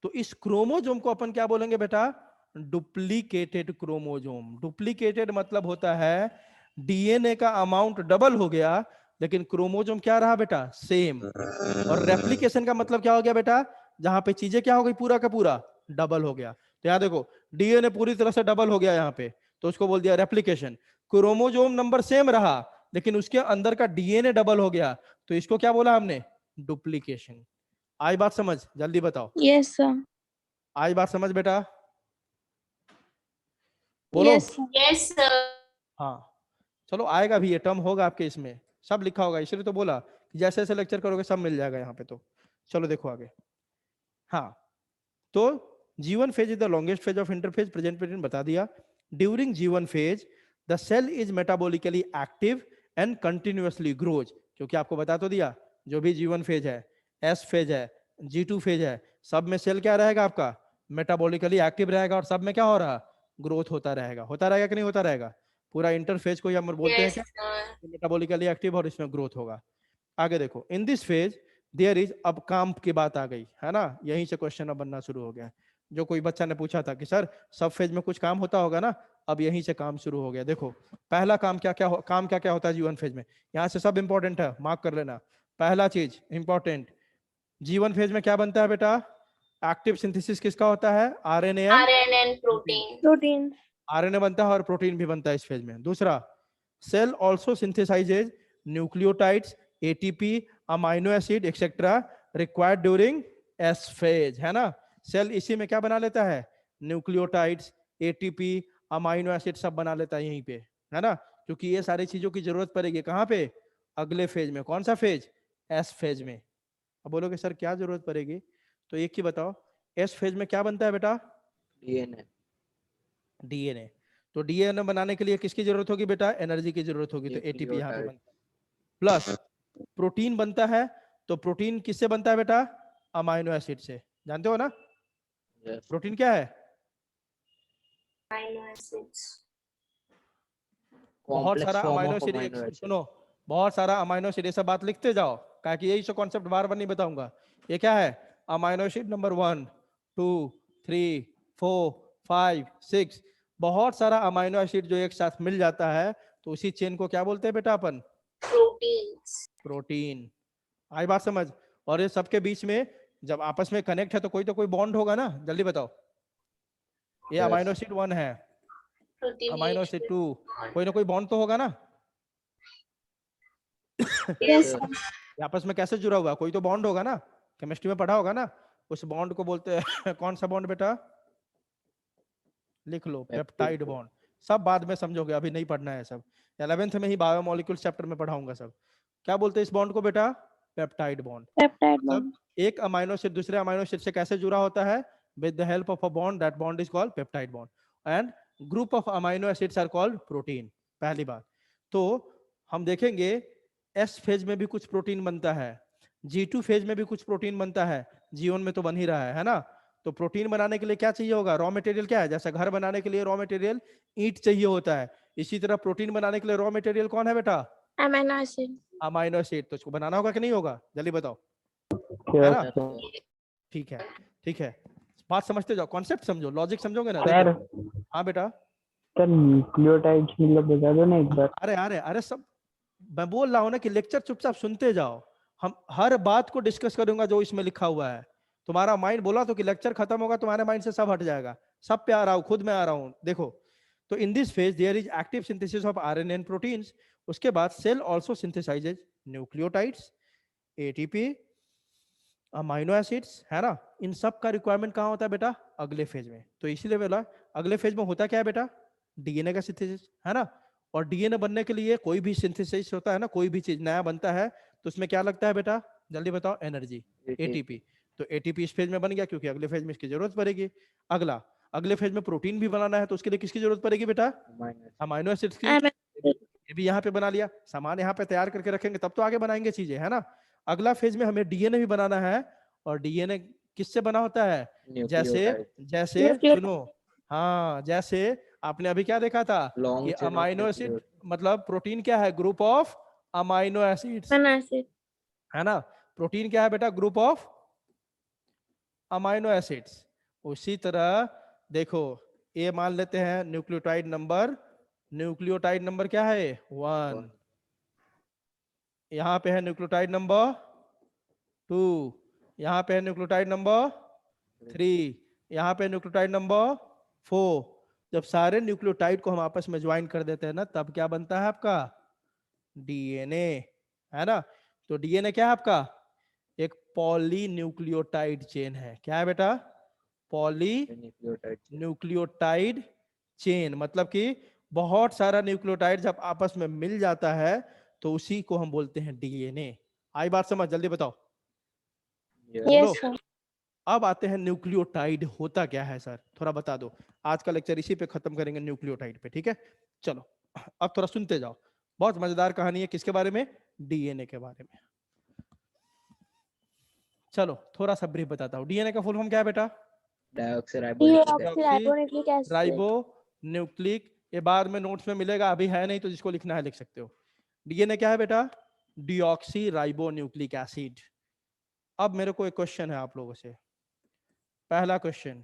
S1: तो इस क्रोमोजोम को अपन क्या बोलेंगे बेटा, डुप्लीकेटेड क्रोमोजोम। डुप्लीकेटेड मतलब होता है डीएनए का अमाउंट डबल हो गया लेकिन क्रोमोजोम क्या रहा बेटा, सेम। और रेप्लिकेशन का मतलब क्या हो गया बेटा, जहां पे चीजें क्या हो गई, पूरा का पूरा डबल हो गया। तो यहाँ देखो, डीएनए पूरी तरह से डबल हो गया यहाँ पे, तो उसको बोल दिया रेप्लिकेशन। क्रोमोजोम नंबर सेम रहा लेकिन उसके अंदर का डीएनए डबल हो गया, तो इसको क्या बोला हमने, डुप्लीकेशन। आई बात समझ, जल्दी बताओ,
S2: Yes, sir.
S1: आई बात समझ बेटा, बोलो।
S2: Yes, sir.
S5: Yes sir.
S1: हाँ, चलो आएगा भी, ये टर्म होगा आपके इसमें, सब लिखा होगा, इसलिए तो बोला कि जैसे जैसे लेक्चर करोगे सब मिल जाएगा यहाँ पे। तो चलो देखो आगे। हाँ, तो G1 phase is the longest phase of interphase, present period बता दिया। During G1 phase, the cell is metabolically active and continuously grows, क्योंकि आपको बता तो दिया, जो भी G1 phase है, S phase है, G2 phase है, सब में सेल क्या रहेगा आपका, मेटाबॉलिकली एक्टिव रहेगा और सब में क्या हो रहा, ग्रोथ होता रहेगा कि नहीं होता रहेगा। पूरा इंटरफेज को हम बोलते हैं
S5: यस
S1: क्या,
S5: सर।
S1: मेटाबॉलिकली एक्टिव और इसमें ग्रोथ होगा। आगे देखो, in this phase there is, अब काम की बात आ गई है ना, यहीं से क्वेश्चन अब बनना शुरू हो गया। जो कोई बच्चा ने पूछा था कि सर सब फेज में कुछ काम होता होगा ना, अब यहीं से काम शुरू हो गया। देखो पहला काम काम क्या क्या होता है जीवन फेज में, यहाँ से सब इंपॉर्टेंट है, मार्क कर लेना। पहला चीज इंपॉर्टेंट, जीवन फेज में क्या बनता है बेटा, एक्टिव सिंथेसिस किसका होता है, RNA and
S5: RNN protein.
S2: Protein.
S1: RNA बनता है और प्रोटीन भी बनता है इस फेज में। दूसरा, cell also synthesizes nucleotides, ATP, amino acid etcetera required during S phase, है ना। सेल इसी में क्या बना लेता है, न्यूक्लियोटाइड्स, एटीपी, अमाइनो एसिड सब बना लेता है यहीं पे, है ना, क्योंकि ये सारी चीजों की जरूरत पड़ेगी कहाँ पे, अगले फेज में। कौन सा फेज, एस फेज में। अब बोलोगे सर क्या जरूरत पड़ेगी, तो एक ही बताओ, एस फेज में क्या बनता है बेटा,
S3: DNA.
S1: डीएनए। तो डीएनए बनाने के लिए किसकी जरूरत होगी बेटा, एनर्जी की जरूरत होगी, तो एटीपी यहाँ पे
S3: Nucleotide.
S1: बनता है। प्लस प्रोटीन बनता है, तो प्रोटीन किससे बनता है बेटा, अमाइनो एसिड से, जानते हो ना।
S3: Yes.
S1: प्रोटीन क्या है,
S5: अमाइनो एसिड्स।
S1: बहुत
S3: complex
S1: सारा
S3: form
S1: amino
S3: of
S1: acid,
S3: amino acid.
S1: सुनो, बहुत सारा अमाइनो एसिड, ये सब बात लिखते जाओ, क्या कि यही सब कॉन्सेप्ट बार बार नहीं बताऊंगा। ये क्या है, अमाइनो एसिड नंबर 1 2 3 4 5 6, बहुत सारा अमाइनो एसिड जो एक साथ मिल जाता है तो उसी चेन को क्या बोलते हैं बेटा अपन,
S5: प्रोटीन्स।
S1: प्रोटीन। आई बात समझ। और ये सबके बीच में जब आपस में कनेक्ट है तो कोई बॉन्ड होगा ना, जल्दी बताओ। ये
S3: Yes.
S1: अमाइनो एसिड 1 है,
S5: प्रोटीन
S1: अमाइनो एसिड 2, कोई ना कोई बॉन्ड तो होगा ना।
S2: Yes,
S3: Sir.
S2: sir.
S1: ये आपस में कैसे जुड़ा हुआ, कोई तो बॉन्ड होगा ना, केमिस्ट्री में पढ़ा होगा ना। उस बॉन्ड को बोलते हैं कौन सा बॉन्ड बेटा, लिख लो, पेप्टाइड
S3: Peptide
S1: बॉन्ड। सब बाद में समझोगे, अभी नहीं पढ़ना है, सब 11th में ही बायोमोलिक्यूल चैप्टर में पढ़ाऊंगा सब। क्या बोलते हैं इस बॉन्ड को बेटा, पेप्टाइड बॉन्ड।
S2: Peptide
S1: मतलब
S2: bond.
S1: एक अमाइनो एसिड दूसरे अमाइनो एसिड से कैसे जुड़ा होता है, with the help of a bond, that bond is called peptide bond. And group of amino acids are called protein, पहली बात। तो हम देखेंगे एस फेज में भी कुछ प्रोटीन बनता है, G2 फेज में भी कुछ प्रोटीन बनता है, G1 में तो बन ही रहा है ना। तो प्रोटीन बनाने के लिए क्या चाहिए होगा, रॉ मटेरियल क्या है, जैसा घर बनाने के लिए रॉ मटेरियल ईंट चाहिए होता है, इसी तरह प्रोटीन बनाने के लिए रॉ मटेरियल कौन है बेटा,
S2: Amino acid.
S1: Amino acid. तो इसको बनाना होगा कि नहीं होगा, जल्दी बताओ, है ना।
S4: Yes, sir.
S1: ठीक है, ठीक है, बात समझते जाओ, कॉन्सेप्ट समझो, लॉजिक समझोगे ना।
S4: सर
S1: देखो, हाँ बेटा,
S4: सर न्यूक्लियोटाइड्स मतलब बता दो ना एक बार।
S1: अरे अरे अरे सब मैं बोल रहा हूँ ना कि लेक्चर चुपचाप सुनते जाओ, हम हर बात को डिस्कस करूंगा जो इसमें लिखा हुआ है। तुम्हारा माइंड बोला तो कि लेक्चर खत्म होगा तुम्हारे माइंड से सब हट जाएगा, सब पे आ रहा हूँ, खुद में आ रहा हूँ। देखो, तो in this phase there is active synthesis of RNA and proteins. उसके बाद cell also synthesizes nucleotides, ATP, amino acids, है ना। इन सब का रिक्वायरमेंट कहाँ होता है बेटा, अगले फेज में। तो इसीलिए बोला अगले फेज में होता क्या है बेटा, डीएनए का सिंथेसिस, है ना। और डीएनए बनने के लिए कोई भी सिंथेसिस होता है ना, कोई भी चीज नया बनता है तो उसमें क्या लगता है बेटा, जल्दी बताओ, एनर्जी, एटीपी। तो एटीपी इस फेज में बन गया क्योंकि अगले फेज में इसकी जरूरत पड़ेगी। अगला, अगले फेज में प्रोटीन भी बनाना है तो उसके लिए किसकी जरूरत पड़ेगी बेटा, अमाइनो एसिड्स की।
S2: Amino acid.
S1: ये भी यहाँ पे बना लिया, सामान यहाँ पे तैयार करके रखेंगे तब तो आगे बनाएंगे चीजें, है ना। अगला फेज में हमें डीएनए भी बनाना है, और डीएनए किससे बना होता है, जैसे
S3: Nucleotide.
S1: जैसे
S2: Nucleotide.
S1: सुनो, हाँ जैसे आपने अभी क्या देखा था
S3: Long
S1: कि
S3: chain of
S1: amino acid,
S3: nucleotide.
S1: मतलब प्रोटीन क्या है, group of amino acids,
S2: Amino acid.
S1: है ना। प्रोटीन क्या है बेटा, ग्रुप ऑफ अमाइनो एसिड्स। उसी तरह देखो, ये मान लेते हैं न्यूक्लियोटाइड नंबर, न्यूक्लियोटाइड नंबर क्या है, 1। यहाँ पे है न्यूक्लियोटाइड नंबर 2, यहाँ पे है न्यूक्लियोटाइड नंबर 3, यहाँ पे न्यूक्लियोटाइड नंबर 4। जब सारे न्यूक्लियोटाइड को हम आपस में ज्वाइन कर देते हैं ना, तब क्या बनता है आपका, डीएनए, है ना। तो डीएनए क्या है आपका, एक पॉलीन्यूक्लियोटाइड चेन है। क्या है बेटा, पॉली
S3: Nucleotide.
S1: Nucleotide chain. मतलब कि बहुत सारा न्यूक्लियोटाइड जब आपस में मिल जाता है तो उसी को हम बोलते हैं डीएनए। आई बात समझ, जल्दी बताओ।
S3: Yes.
S1: बोलो।
S2: Yes, sir.
S1: अब आते हैं न्यूक्लियोटाइड होता क्या है सर, थोड़ा बता दो। आज का लेक्चर इसी पे खत्म करेंगे, न्यूक्लियोटाइड पे, ठीक है। चलो अब थोड़ा सुनते जाओ, बहुत मजेदार कहानी है, किसके बारे में, डीएनए के बारे में। चलो थोड़ा सा ब्रीफ बताता हूँ। डीएनए का फुल फॉर्म क्या है बेटा,
S2: Deoxyribonucleic acid.
S1: Ribo nucleic. ये बाद में नोट्स में मिलेगा, अभी है नहीं, तो जिसको लिखना है लिख सकते हो। डीएनए क्या है बेटा, डीऑक्सी राइबो न्यूक्लिक एसिड। अब मेरे को एक क्वेश्चन है आप लोगों से, पहला क्वेश्चन,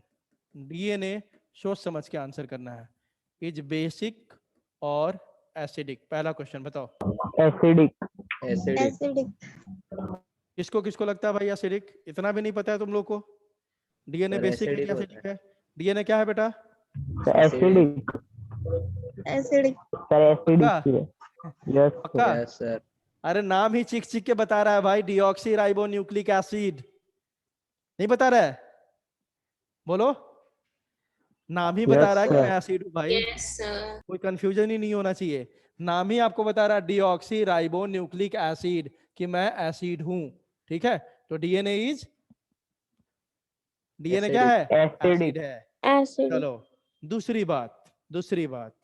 S1: डीएनए सोच समझ के आंसर करना है। इज बेसिक और एसिडिक, पहला क्वेश्चन बताओ।
S4: एसिडिक।
S3: Acidic.
S2: Acidic.
S1: किसको किसको लगता है भाई एसिडिक, इतना भी नहीं पता है तुम लोग को। डीएनए
S3: सर,
S1: बेसिक है
S3: acidic
S1: कि
S3: होता
S1: एसिडिक है, डीएनए क्या है बेटा,
S4: एसिडिक।
S2: Acidic.
S4: सर एसिडिक
S1: पक्का?
S4: ही है। यस
S1: पक्का?
S3: Yes, sir.
S1: अरे नाम ही चिक चिक के बता रहा है भाई, डीऑक्सी राइबो न्यूक्लिक एसिड। नहीं बता रहा है, बोलो। नाम ही बता रहा है कि
S4: sir.
S1: मैं एसिड हूँ भाई,
S5: Yes, sir.
S1: कोई कंफ्यूजन ही नहीं होना चाहिए। नाम ही आपको बता रहा है डीऑक्सी राइबो न्यूक्लिक एसिड कि मैं एसिड हूं, ठीक है। तो डीएनए इज, डीएनए क्या है,
S4: Acidic.
S1: एसिड है।
S2: Acidic.
S1: चलो दूसरी बात,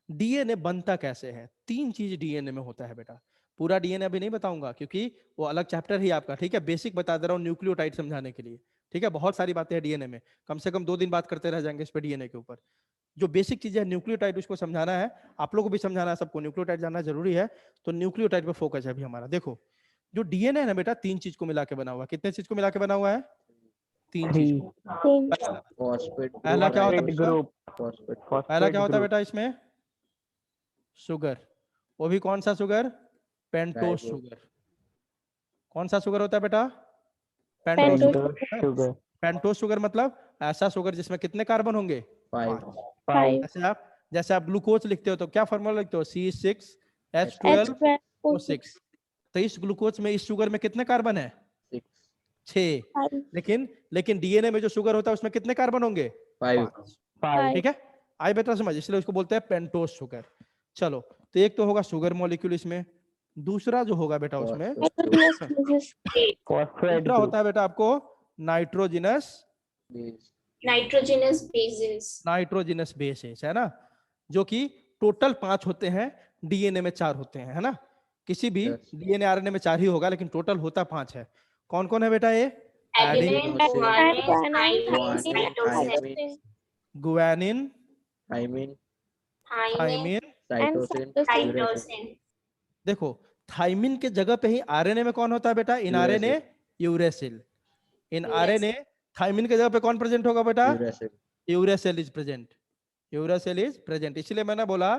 S1: डीएनए बनता कैसे है। तीन चीज डीएनए में होता है बेटा, पूरा डीएनए अभी नहीं बताऊंगा क्योंकि वो अलग चैप्टर ही आपका, ठीक है। बेसिक बता दे रहा हूँ न्यूक्लियोटाइड समझाने के लिए, ठीक है। बहुत सारी बातें हैं डीएनए में, कम से कम 2 दिन बात करते रह जाएंगे इस पे डीएनए के ऊपर। जो बेसिक चीजें न्यूक्लियोटाइड उसको समझाना है, आप लोगों को भी समझाना है, सबको न्यूक्लियोटाइड जानना जरूरी है। तो न्यूक्लियोटाइड पे फोकस है अभी हमारा। देखो जो डीएनए है ना बेटा, 3 चीज को मिला के बना हुआ है। कितने चीज को मिला के बना हुआ है? 3 चीज को।
S2: तीन
S1: पहला
S3: फॉस्फेट
S1: पहला क्या होता है
S4: Phosphate
S1: बेटा?
S4: group.
S3: फॉस्फेट
S1: पहला क्या होता है
S4: group.
S1: बेटा इसमें? शुगर। वो भी कौन सा शुगर? Pentose
S3: Ribose.
S1: शुगर। कौन सा शुगर होता है बेटा? Pentose
S2: pentose
S1: sugar.
S4: sugar.
S1: Pentose sugar मतलब ऐसा शुगर जिसमें कितने कार्बन होंगे?
S3: 5
S2: 5
S1: जैसे आप ग्लूकोज लिखते हो तो क्या फॉर्मूला लिखते हो? C6H12O6।
S2: H12O6
S1: तो इस ग्लूकोज में, इस शुगर में कितने कार्बन है?
S3: 6
S1: 6। लेकिन डीएनए में जो शुगर होता है उसमें कितने कार्बन होंगे?
S3: 5
S4: 5.
S1: ठीक है, आई बेटा समझ, इसलिए उसको बोलते हैं पेंटोस शुगर। चलो तो एक तो होगा शुगर मॉलिक्यूल इसमें, दूसरा जो होगा बेटा उसमें,
S2: nitrogenous bases
S4: Phosphate
S1: दूसरा
S4: group.
S1: होता है बेटा आपको nitrogenous
S3: base
S5: nitrogenous bases.
S1: Nitrogenous bases, है ना, जो कि टोटल 5 होते हैं, डीएनए में 4 होते हैं, है ना। किसी भी
S3: Yes.
S1: डीएनए आरएनए में 4 ही होगा, लेकिन टोटल होता 5 है। कौन कौन है बेटा ये?
S5: Adenine,
S3: Adenosine,
S5: guanine,
S2: guanine,
S5: thymine,
S3: guanine,
S5: cytosine,
S1: guanine,
S3: thymine,
S5: thymine,
S1: thymine,
S2: and
S3: cytosine,
S2: cytosine
S3: uracil.
S5: Cytosine.
S1: देखो थाइमिन के जगह पे ही आरएनए में कौन होता है बेटा? In RNA uracil. In RNA thymine के जगह पे कौन प्रेजेंट होगा बेटा?
S3: Uracil.
S1: Uracil is present. Uracil is present. इसलिए मैंने बोला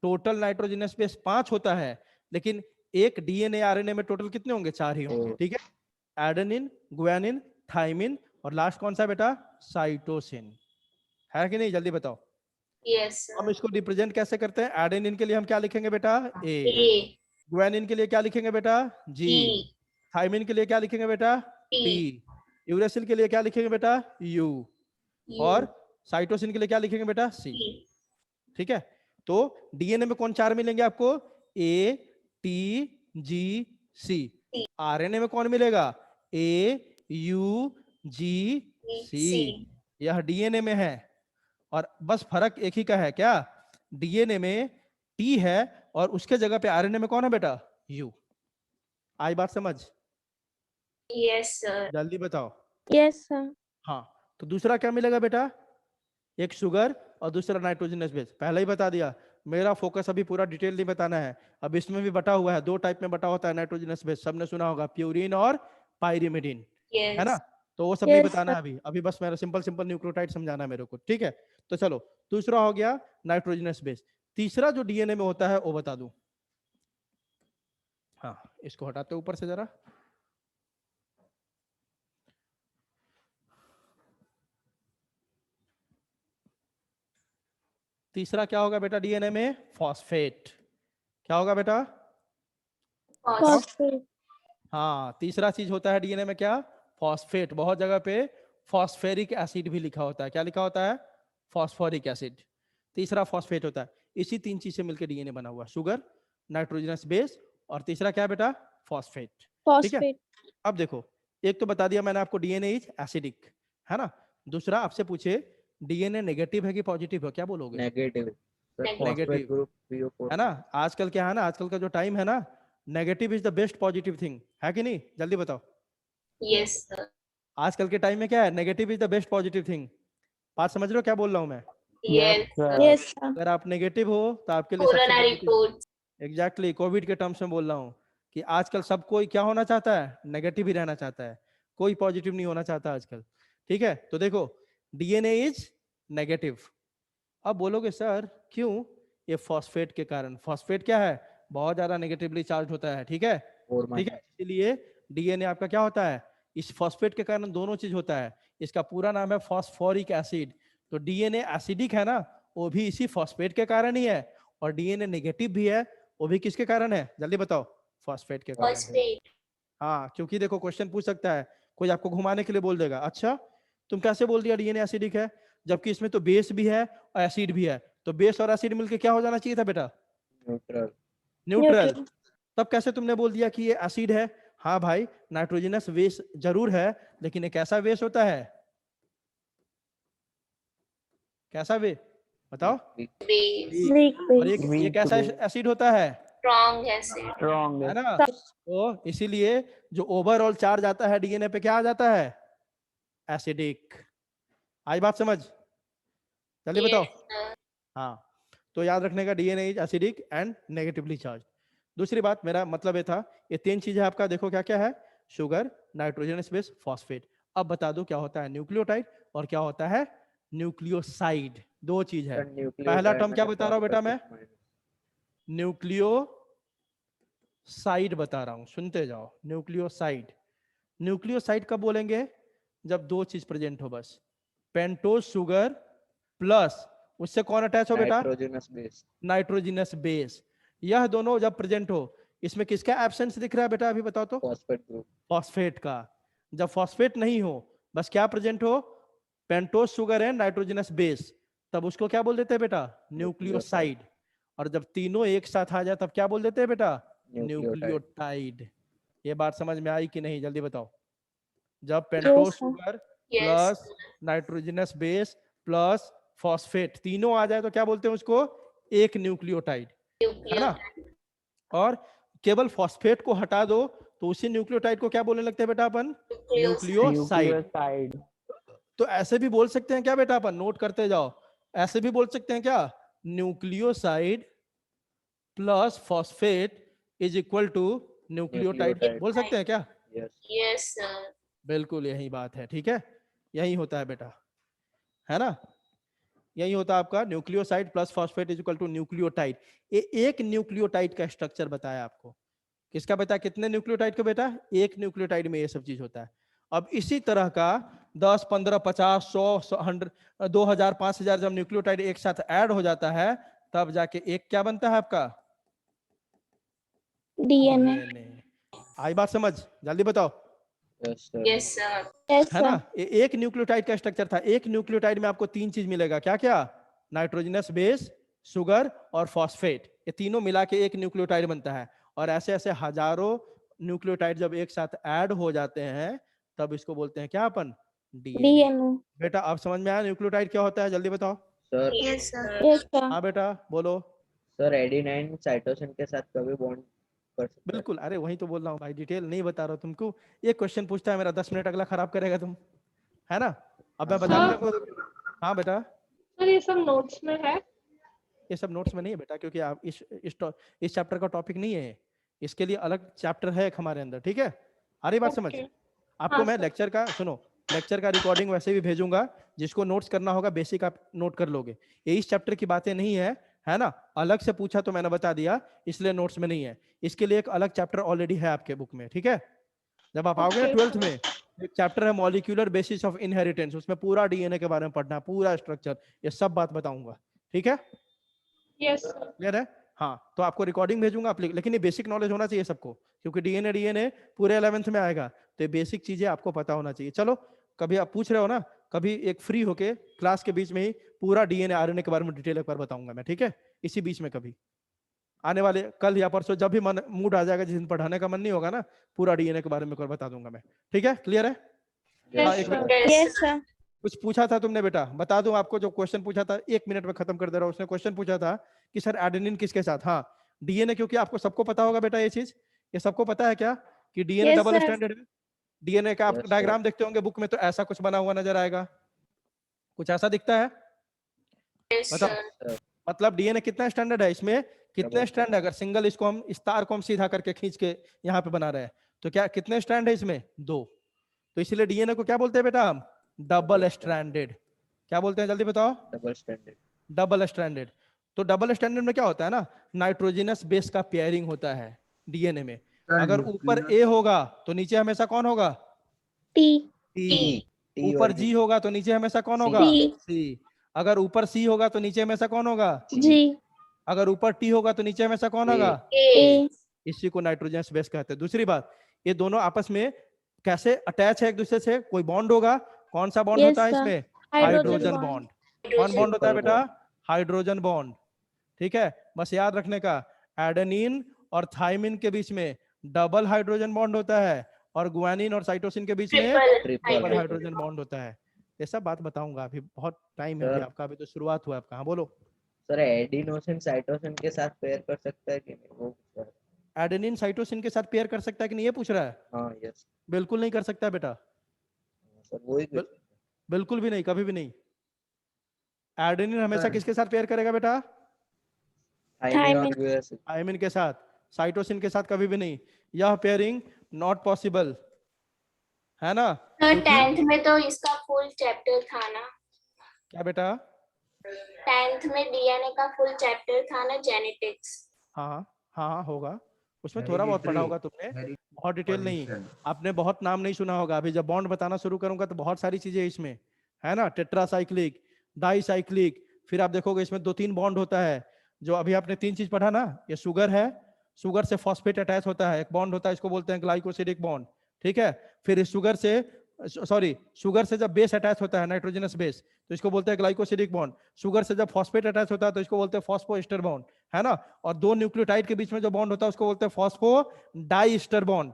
S1: टोटल नाइट्रोजनस बेस 5 होता है, लेकिन एक डीएनए आरएनए में टोटल कितने होंगे? 4 ही होंगे। ठीक है, एडेनिन, गुआनिन, थाइमिन और लास्ट कौन सा बेटा? साइटोसिन। है कि नहीं? जल्दी बताओ।
S5: यस
S1: हम इसको रिप्रेजेंट कैसे करते हैं? एडेनिन के लिए हम क्या लिखेंगे बेटा? ए।
S5: ए,
S1: गुआनिन के लिए क्या लिखेंगे बेटा? जी।
S5: जी,
S1: थाइमिन के लिए क्या लिखेंगे बेटा?
S5: T,
S1: T. यूरेसिल के लिए क्या लिखेंगे बेटा? यू।
S5: यू,
S1: और साइटोसिन के लिए क्या लिखेंगे बेटा? सी।
S5: टी।
S1: ठीक है, तो डीएनए में कौन 4 मिलेंगे आपको? ए, टी, जी, सी। आरएनए में कौन मिलेगा? ए, यू, जी, सी।
S5: सी।
S1: यह डीएनए में है, और बस फर्क एक ही का है, क्या? डीएनए में टी है और उसके जगह पे आरएनए में कौन है बेटा? यू। आई बात समझ?
S5: Yes sir.
S1: जल्दी बताओ।
S2: yes sir
S1: हाँ, तो दूसरा क्या मिलेगा बेटा? एक शुगर और दूसरा नाइट्रोजनस बेस। पहले ही बता दिया, मेरा फोकस अभी पूरा डिटेल नहीं बताना है। अब इसमें भी बटा हुआ है, 2 टाइप में बटा होता है नाइट्रोजनस बेस, सबने सुना होगा, प्यूरिन और पायरिमिडिन, है ना।
S5: यस
S1: तो वो सब नहीं
S2: Yes,
S1: बताना
S2: sir.
S1: है अभी, अभी बस मेरा सिंपल न्यूक्लियोटाइड समझाना है मेरे को। ठीक है, तो चलो दूसरा हो गया नाइट्रोजनस बेस। तीसरा जो डीएनए में होता है वो बता दूं। हाँ, इसको हटाते ऊपर से जरा। तीसरा क्या होगा बेटा डीएनए में? फॉस्फेट। क्या होगा बेटा?
S2: phosphate
S1: हाँ, तीसरा चीज होता है डीएनए में, क्या? फॉस्फेट। बहुत जगह पे फॉस्फेरिक एसिड भी लिखा होता है। क्या लिखा होता है? Phosphoric acid. तीसरा फॉस्फेट होता है। इसी 3 चीज से मिलकर डीएनए बना हुआ, शुगर, नाइट्रोजनस बेस और तीसरा क्या है बेटा? फॉस्फेट। ठीक है,
S2: phosphate
S1: अब देखो, एक तो बता दिया मैंने आपको डीएनए इज एसिडिक, है ना। दूसरा आपसे पूछे डीएनए नेगेटिव है कि पॉजिटिव है, क्या बोलोगे?
S3: Negative. Phosphate
S1: negative,
S3: group PO4
S1: है ना। आजकल क्या है ना, आजकल का जो टाइम है ना, negative is the best positive thing, है कि नहीं? जल्दी बताओ।
S5: Yes sir.
S1: आजकल के टाइम में क्या है? Negative is the best positive thing. बात समझ रहे हो क्या बोल रहा हूं मैं?
S5: Yes sir.
S2: yes sir
S1: अगर आप नेगेटिव हो तो आपके लिए सबसे
S5: corona
S1: positive,
S5: report.
S1: Exactly Covid के टर्म्स में बोल रहा हूँ, कि आजकल सब कोई क्या होना चाहता है? नेगेटिव ही रहना चाहता है, कोई पॉजिटिव नहीं होना चाहता आजकल। ठीक है, तो देखो डीएनए इज नेगेटिव। अब बोलोगे सर क्यों? ये फॉस्फेट के कारण। फॉस्फेट क्या है? बहुत ज्यादा नेगेटिवली चार्ज होता है। ठीक है, ठीक है, इसीलिए डीएनए आपका क्या होता है? इस फॉस्फेट के कारण दोनों चीज होता है। इसका पूरा नाम है फॉस्फोरिक एसिड। तो डीएनए एसिडिक है ना, वो भी इसी फॉस्फेट के कारण ही है, और डीएनए नेगेटिव भी है, वो भी किसके कारण है? जल्दी बताओ। फॉस्फेट के कारण है।
S5: फॉस्फेट।
S1: हाँ, क्योंकि देखो क्वेश्चन पूछ सकता है, कोई आपको घुमाने के लिए बोल देगा, अच्छा तुम कैसे बोल दिया डीएनए एसिडिक है, जबकि इसमें तो बेस भी है और एसिड भी है। तो बेस और एसिड मिलके क्या हो जाना चाहिए था बेटा?
S3: न्यूट्रल।
S1: न्यूट्रल।
S2: neutral
S1: तब कैसे तुमने बोल दिया कि ये एसिड है? हाँ भाई, नाइट्रोजनस बेस जरूर है, लेकिन एक ऐसा बेस होता है, कैसा बे बताओ?
S5: बेस।
S2: weak
S1: और
S2: base
S1: ये
S4: Weak
S1: कैसा
S4: base.
S1: एसिड होता है?
S5: Strong acid.
S4: Strong.
S1: है ना। तो इसीलिए जो ओवरऑल चार्ज आता है डीएनए पे, क्या आ जाता है? एसिडिक। आई बात समझ? जल्दी बताओ।
S5: Yes sir.
S1: हाँ, तो याद रखने का DNA is acidic and negatively charge. दूसरी बात, मेरा मतलब ये था, ये 3 चीजें आपका देखो क्या क्या है, शुगर, नाइट्रोजनस बेस, फॉस्फेट। अब बता दो क्या होता है न्यूक्लियोटाइड और क्या होता है न्यूक्लियोसाइड। 2 चीज है।
S3: सर
S1: पहला
S3: न्यूक्लियोटाइड
S1: टर्म क्या
S3: मतलब
S1: बता रहा हूं बेटा मैं,
S3: फॉस्फेट माइनस।
S1: न्यूक्लियोसाइड बता रहा हूं, सुनते जाओ। न्यूक्लियोसाइड, न्यूक्लियोसाइड कब बोलेंगे, जब 2 चीज प्रेजेंट हो बस, पेंटोज शुगर प्लस उससे कौन अटैच हो बेटा,
S3: नाइट्रोजनस बेस।
S1: Nitrogenous base. यह दोनों जब प्रेजेंट हो, इसमें किसका एब्सेंस दिख रहा है बेटा, अभी बताओ तो,
S3: फॉस्फेट ग्रुप।
S1: फॉस्फेट का। जब फॉस्फेट नहीं हो, बस क्या प्रेजेंट हो, pentose sugar and nitrogenous base, तब उसको क्या बोल देते हैं बेटा, न्यूक्लियोसाइड। और जब तीनों एक साथ आ जाए तब क्या बोल देते हैं बेटा,
S3: न्यूक्लियोटाइड।
S1: न्यूक्लियोटाइड। ये बात समझ में आई कि नहीं, जल्दी बताओ। जब
S2: Yes,
S1: pentose
S2: sir.
S1: Sugar
S5: yes
S1: plus nitrogenous base plus phosphate तीनों आ जाए तो क्या बोलते हैं उसको, एक न्यूक्लियोटाइड, है ना। और केवल फॉस्फेट को हटा दो तो उसी न्यूक्लियोटाइड को क्या बोलने लगते हैं बेटा अपन, न्यूक्लियोसाइड।
S4: न्यूक्लियोसाइड।
S1: तो ऐसे भी बोल सकते हैं क्या बेटा, अपन नोट करते जाओ, ऐसे भी बोल सकते हैं क्या, nucleoside plus phosphate is equal to nucleotide,
S3: nucleotide.
S1: बोल सकते हैं क्या।
S3: यस।
S5: Yes sir.
S1: बिल्कुल यही बात है, ठीक है, यही होता है बेटा, है ना, यही होता है आपका nucleoside plus phosphate is equal to nucleotide. एक न्यूक्लियोटाइड का स्ट्रक्चर बताया आपको, किसका बताया, कितने न्यूक्लियोटाइड का बेटा, एक न्यूक्लियोटाइड में ये सब चीज होता है। अब इसी तरह का 10, 15, 50, 100, 100, 2000, 5000 जब न्यूक्लियोटाइड एक साथ ऐड हो जाता है, तब जाके एक क्या बनता है आपका,
S2: DNA.
S1: डीएनए। आई बात समझ, जल्दी बताओ,
S3: yes sir.
S5: Yes sir.
S2: Yes,
S1: है ना।
S2: sir.
S1: एक न्यूक्लियोटाइड का स्ट्रक्चर था, एक न्यूक्लियोटाइड में आपको 3 चीज मिलेगा, क्या क्या, नाइट्रोजनस बेस, शुगर और फॉस्फेट, ये तीनों मिला के एक न्यूक्लियोटाइड बनता है। और ऐसे ऐसे हजारों न्यूक्लियोटाइड जब एक साथ ऐड हो जाते हैं, तब इसको बोलते हैं क्या अपन, डीएनए।
S2: DNA.
S1: बेटा अब समझ में आया न्यूक्लियोटाइड क्या होता है, जल्दी बताओ।
S3: Sir
S5: yes sir.
S2: Yes, sir.
S1: हाँ बेटा बोलो।
S3: सर एडेनाइन साइटोसिन के साथ कभी बॉन्ड कर सकता है?
S1: बिल्कुल, अरे वही तो बोल रहा हूँ भाई, डिटेल नहीं बता रहा हूँ तुमको। एक क्वेश्चन पूछता है मेरा, 10 मिनट अगला खराब करेगा तुम, है ना। अब मैं बता भी
S6: सर
S1: दूंगा। हाँ बेटा,
S6: सर ये सब नोट्स में है।
S1: ये सब नोट्स में नहीं है बेटा, क्योंकि आप इस चैप्टर का टॉपिक नहीं है, इसके लिए अलग चैप्टर है एक हमारे अंदर, ठीक है। आ रही बात समझ,
S6: ओके।
S1: आपको
S6: हाँ
S1: मैं
S6: सर।
S1: लेक्चर का सुनो, लेक्चर का रिकॉर्डिंग वैसे भी भेजूंगा, जिसको नोट्स करना होगा बेसिक आप नोट कर लोगे। ये इस चैप्टर की बातें नहीं है ना, अलग से पूछा तो मैंने बता दिया, इसलिए नोट्स में नहीं है। इसके लिए एक अलग चैप्टर ऑलरेडी है आपके बुक में, ठीक है। जब आप आओगे ना
S6: ओके
S1: 12th
S6: सर।
S1: में, एक चैप्टर है मॉलिक्यूलर बेसिस ऑफ इनहेरिटेंस, उसमें पूरा डीएनए के बारे में पढ़ना, पूरा स्ट्रक्चर, ये सब बात बताऊंगा, ठीक है,
S6: यस सर।
S1: क्लियर है। हाँ, तो आपको रिकॉर्डिंग भेजूंगा आप, लेकिन ये बेसिक नॉलेज होना चाहिए सबको, क्योंकि डीएनए पूरे 11th में आएगा, तो ये बेसिक चीजें आपको पता होना चाहिए। चलो, कभी आप पूछ रहे हो ना, कभी एक फ्री होके क्लास के बीच में ही पूरा डीएनए आरएनए के बारे में डिटेल एक बार बताऊंगा मैं, ठीक है, इसी बीच में कभी आने वाले कल या परसों, जब भी मन मूड आ जाएगा, जिस दिन पढ़ाने का मन नहीं होगा ना, पूरा डीएनए के बारे में एक बार बता दूंगा मैं, ठीक है, क्लियर है। हाँ,
S6: यस
S1: एक
S6: सर।
S1: Minute,
S2: Yes, sir.
S1: कुछ पूछा था तुमने बेटा, बता दूं आपको, जो क्वेश्चन पूछा था, 1 मिनट में खत्म कर दे रहा हूं। उसने क्वेश्चन पूछा था कि सर एडेनिन किसके साथ, हाँ डीएनए, क्योंकि आपको सबको पता होगा बेटा ये चीज, ये सबको पता है क्या, कि DNA
S2: Yes,
S1: double
S2: sir.
S1: Standard है। डीएनए का आप
S3: Yes, sir.
S1: डायग्राम देखते होंगे बुक में, तो ऐसा कुछ बना हुआ नजर आएगा, कुछ ऐसा दिखता है,
S5: यस
S1: बताओ।
S5: सर।
S3: सर
S1: मतलब डीएनए कितना स्टैंडर्ड है, इसमें कितने
S3: Double
S1: स्टैंड है, अगर सिंगल इसको हम इस तार को हम सीधा करके खींच के यहाँ पे बना रहे हैं, तो क्या कितने स्टैंड है इसमें, 2। तो इसलिए डीएनए को क्या बोलते हैं बेटा हम, डबल स्ट्रैंडेड। क्या बोलते हैं, जल्दी बताओ,
S3: डबल स्टैंडर्ड।
S1: Double standard. तो डबल स्टैंडर्ड में क्या होता है ना, नाइट्रोजनस बेस का पेयरिंग होता है डीएनए में।
S4: सर
S1: अगर ऊपर
S4: न्यूक्लियो
S1: ए होगा तो नीचे हमेशा कौन होगा,
S2: T.
S1: टी।
S3: टी। टी
S1: ऊपर
S3: और
S1: जी
S3: ई।
S1: होगा तो नीचे हमेशा कौन
S3: C.
S1: होगा,
S2: T.
S1: सी। अगर ऊपर सी होगा तो नीचे हमेशा कौन होगा,
S2: G.
S1: अगर ऊपर टी होगा तो नीचे हमेशा कौन होगा,
S5: ए।
S2: A.
S1: इसी को नाइट्रोजनस बेस कहते हैं। दूसरी बात, ये दोनों आपस में कैसे अटैच है एक दूसरे से, कोई बॉन्ड होगा, कौन सा बॉन्ड
S2: Yes,
S1: होता है
S2: sir.
S1: इसमें,
S2: Hydrogen
S1: हाइड्रोजन
S2: bond.
S1: बॉन्ड। कौन बॉन्ड होता है
S3: Triple
S1: बेटा,
S3: bond.
S1: हाइड्रोजन बॉन्ड, ठीक है। बस याद रखने का, एडेनिन और थाइमिन के बीच में डबल हाइड्रोजन बॉन्ड होता है, और गुआनिन और साइटोसिन के बीच में
S5: triple
S3: triple
S1: triple
S5: hydrogen.
S1: Hydrogen bond होता है। ये सब बात बताऊंगा, अभी बहुत टाइम है, अभी
S3: सर
S1: आपका अभी तो शुरुआत हुआ है आपका। हाँ बोलो।
S3: सर एडिनोसिन साइटोसिन के साथ पेयर कर सकता है कि नहीं, वो पूछ रहा है।
S1: एडेनिन साइटोसिन के साथ पेयर कर सकता है कि नहीं, ये पूछ रहा है।
S3: हाँ यस
S1: बिल्कुल नहीं कर सकता बेटा,
S3: सर, वही कुछ।
S1: बिल्कुल भी नहीं, कभी भी नहीं। एडेनिन हमेशा
S4: सर।
S1: किसके साथ पेयर करेगा बेटा?
S3: थायमिन और
S2: Thymine.
S3: यूएसए
S1: थायमिन के साथ, साइटोसिन के साथ कभी भी नहीं। यह पेयरिंग नॉट पॉसिबल है ना,
S5: सर
S1: क्योंकि
S5: 10th में तो इसका फुल चैप्टर था ना,
S1: क्या बेटा?
S5: 10th में डीएनए का फुल चैप्टर था ना, जेनेटिक्स।
S1: हाँ हाँ हाँ होगा, उसमें थोड़ा बहुत पढ़ा होगा तुमने, बहुत डिटेल नहीं। आपने बहुत नाम नहीं सुना होगा। अभी जब बॉन्ड बताना शुरू करूंगा तो बहुत सारी चीजें इसमें है ना, टेट्रासाइक्लिक, डाईसाइक्लिक, फिर आप देखोगे इसमें 2-3 बॉन्ड होता है। जो अभी आपने 3 चीज पढ़ा ना, ये शुगर है, शुगर से फॉस्फेट अटैच होता है, एक बॉन्ड होता है, इसको बोलते हैं ग्लाइकोसिडिक बॉन्ड, ठीक है। फिर इस शुगर से, सॉरी, शुगर से जब बेस अटैच होता है, नाइट्रोजनस बेस, तो इसको बोलते हैं ग्लाइकोसिडिक बॉन्ड। शुगर से जब फॉस्फेट अटैच होता है तो इसको बोलते हैं फॉस्फोएस्टर बॉन्ड, है ना। और 2 न्यूक्लियोटाइड के बीच में जो बॉन्ड होता है उसको बोलते हैं फॉस्फो डाइस्टर बॉन्ड।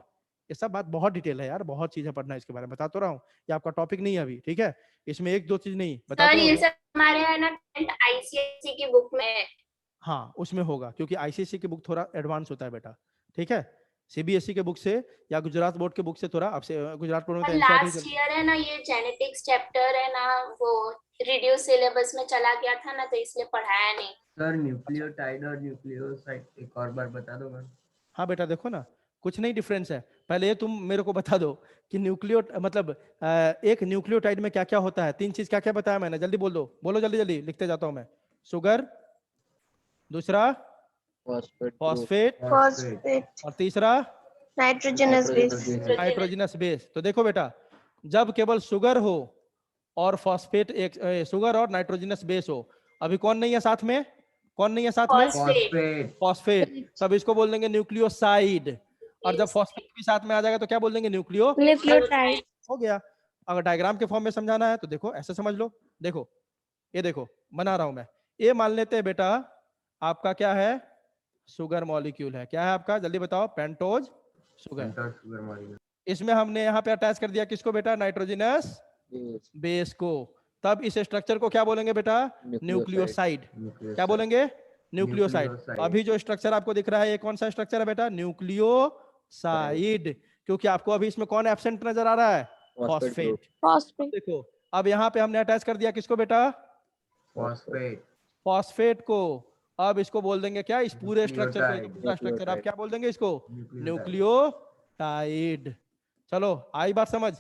S1: ये सब बात बहुत डिटेल है यार, बहुत चीजें पढ़ना है इसके बारे में, बता तो रहा हूँ। ये आपका टॉपिक नहीं है अभी, ठीक है। इसमें 1-2 चीज नहीं बता
S5: सर
S1: तो
S5: ये
S1: रहा हूँ।
S5: सब हमारे है ना 10th आईसीएसई की बुक में है।
S1: हाँ उसमें होगा, क्योंकि आईसीएसई की बुक थोड़ा एडवांस होता है बेटा, ठीक है। सीबीएसई के बुक से या गुजरात बोर्ड के बुक से थोड़ा, आपसे गुजरात बोर्ड में
S5: और
S1: तो एनसीईआरटी
S5: लास्ट ईयर है ना, ये जेनेटिक्स चैप्टर है ना, वो रिड्यूस सिलेबस में चला गया था ना, तो इसलिए पढ़ाया नहीं।
S4: सर न्यूक्लियोटाइड और न्यूक्लियोसाइड एक और बार बता दो मैम।
S1: हाँ बेटा देखो ना, कुछ नहीं डिफरेंस है। पहले ये तुम मेरे को बता दो कि न्यूक्लियो मतलब एक न्यूक्लियोटाइड में क्या क्या होता है। 3 चीज क्या क्या बताया मैंने, जल्दी बोल दो, बोलो जल्दी जल्दी, लिखते जाता हूँ मैं। शुगर, दूसरा
S3: फॉस्फेट
S1: फॉस्फेट,
S6: Phosphate.
S1: और तीसरा
S6: Nitrogenous base.
S1: Nitrogenous base. तो देखो बेटा, जब केवल शुगर हो और फॉस्फेट, एक शुगर और नाइट्रोजनस बेस हो, अभी कौन नहीं है साथ में, कौन नहीं है साथ में?
S5: फॉस्फेट।
S4: फॉस्फेट।
S1: फॉस्फेट, तब इसको बोल देंगे न्यूक्लियोसाइड। और जब फॉस्फेट भी साथ में आ जाएगा तो क्या बोल देंगे? न्यूक्लियो।
S2: Nucleotide.
S1: हो गया। अगर डायग्राम के फॉर्म में समझाना है तो देखो ऐसे समझ लो। देखो ये देखो बना रहा हूं मैं, ये मान लेते हैं बेटा आपका क्या है, शुगर मॉलिक्यूल है। क्या है आपका, जल्दी बताओ? Pentose sugar.
S4: Sugar molecule.
S1: इसमें हमने यहाँ पे अटैच कर दिया किसको बेटा? नाइट्रोजनस बेस को। तब इस स्ट्रक्चर को क्या बोलेंगे बेटा? न्यूक्लियोसाइड। क्या बोलेंगे? न्यूक्लियोसाइड। अभी जो स्ट्रक्चर आपको दिख रहा है ये कौन सा स्ट्रक्चर है बेटा? न्यूक्लियोसाइड। क्योंकि आपको अभी इसमें कौन एब्सेंट नजर आ रहा है? फॉस्फेट।
S2: Phosphate.
S1: देखो अब यहाँ पे हमने अटैच कर दिया किसको बेटा?
S4: फॉस्फेट।
S1: फॉस्फेट को। अब इसको बोल देंगे क्या, इस पूरे स्ट्रक्चर को, ये जो पूरा स्ट्रक्चर आप
S3: न्यूक्लियोटाइड।
S1: क्या बोल देंगे इसको?
S4: न्यूक्लियोटाइड।
S1: न्यूक्लियोटाइड। चलो आई बात समझ?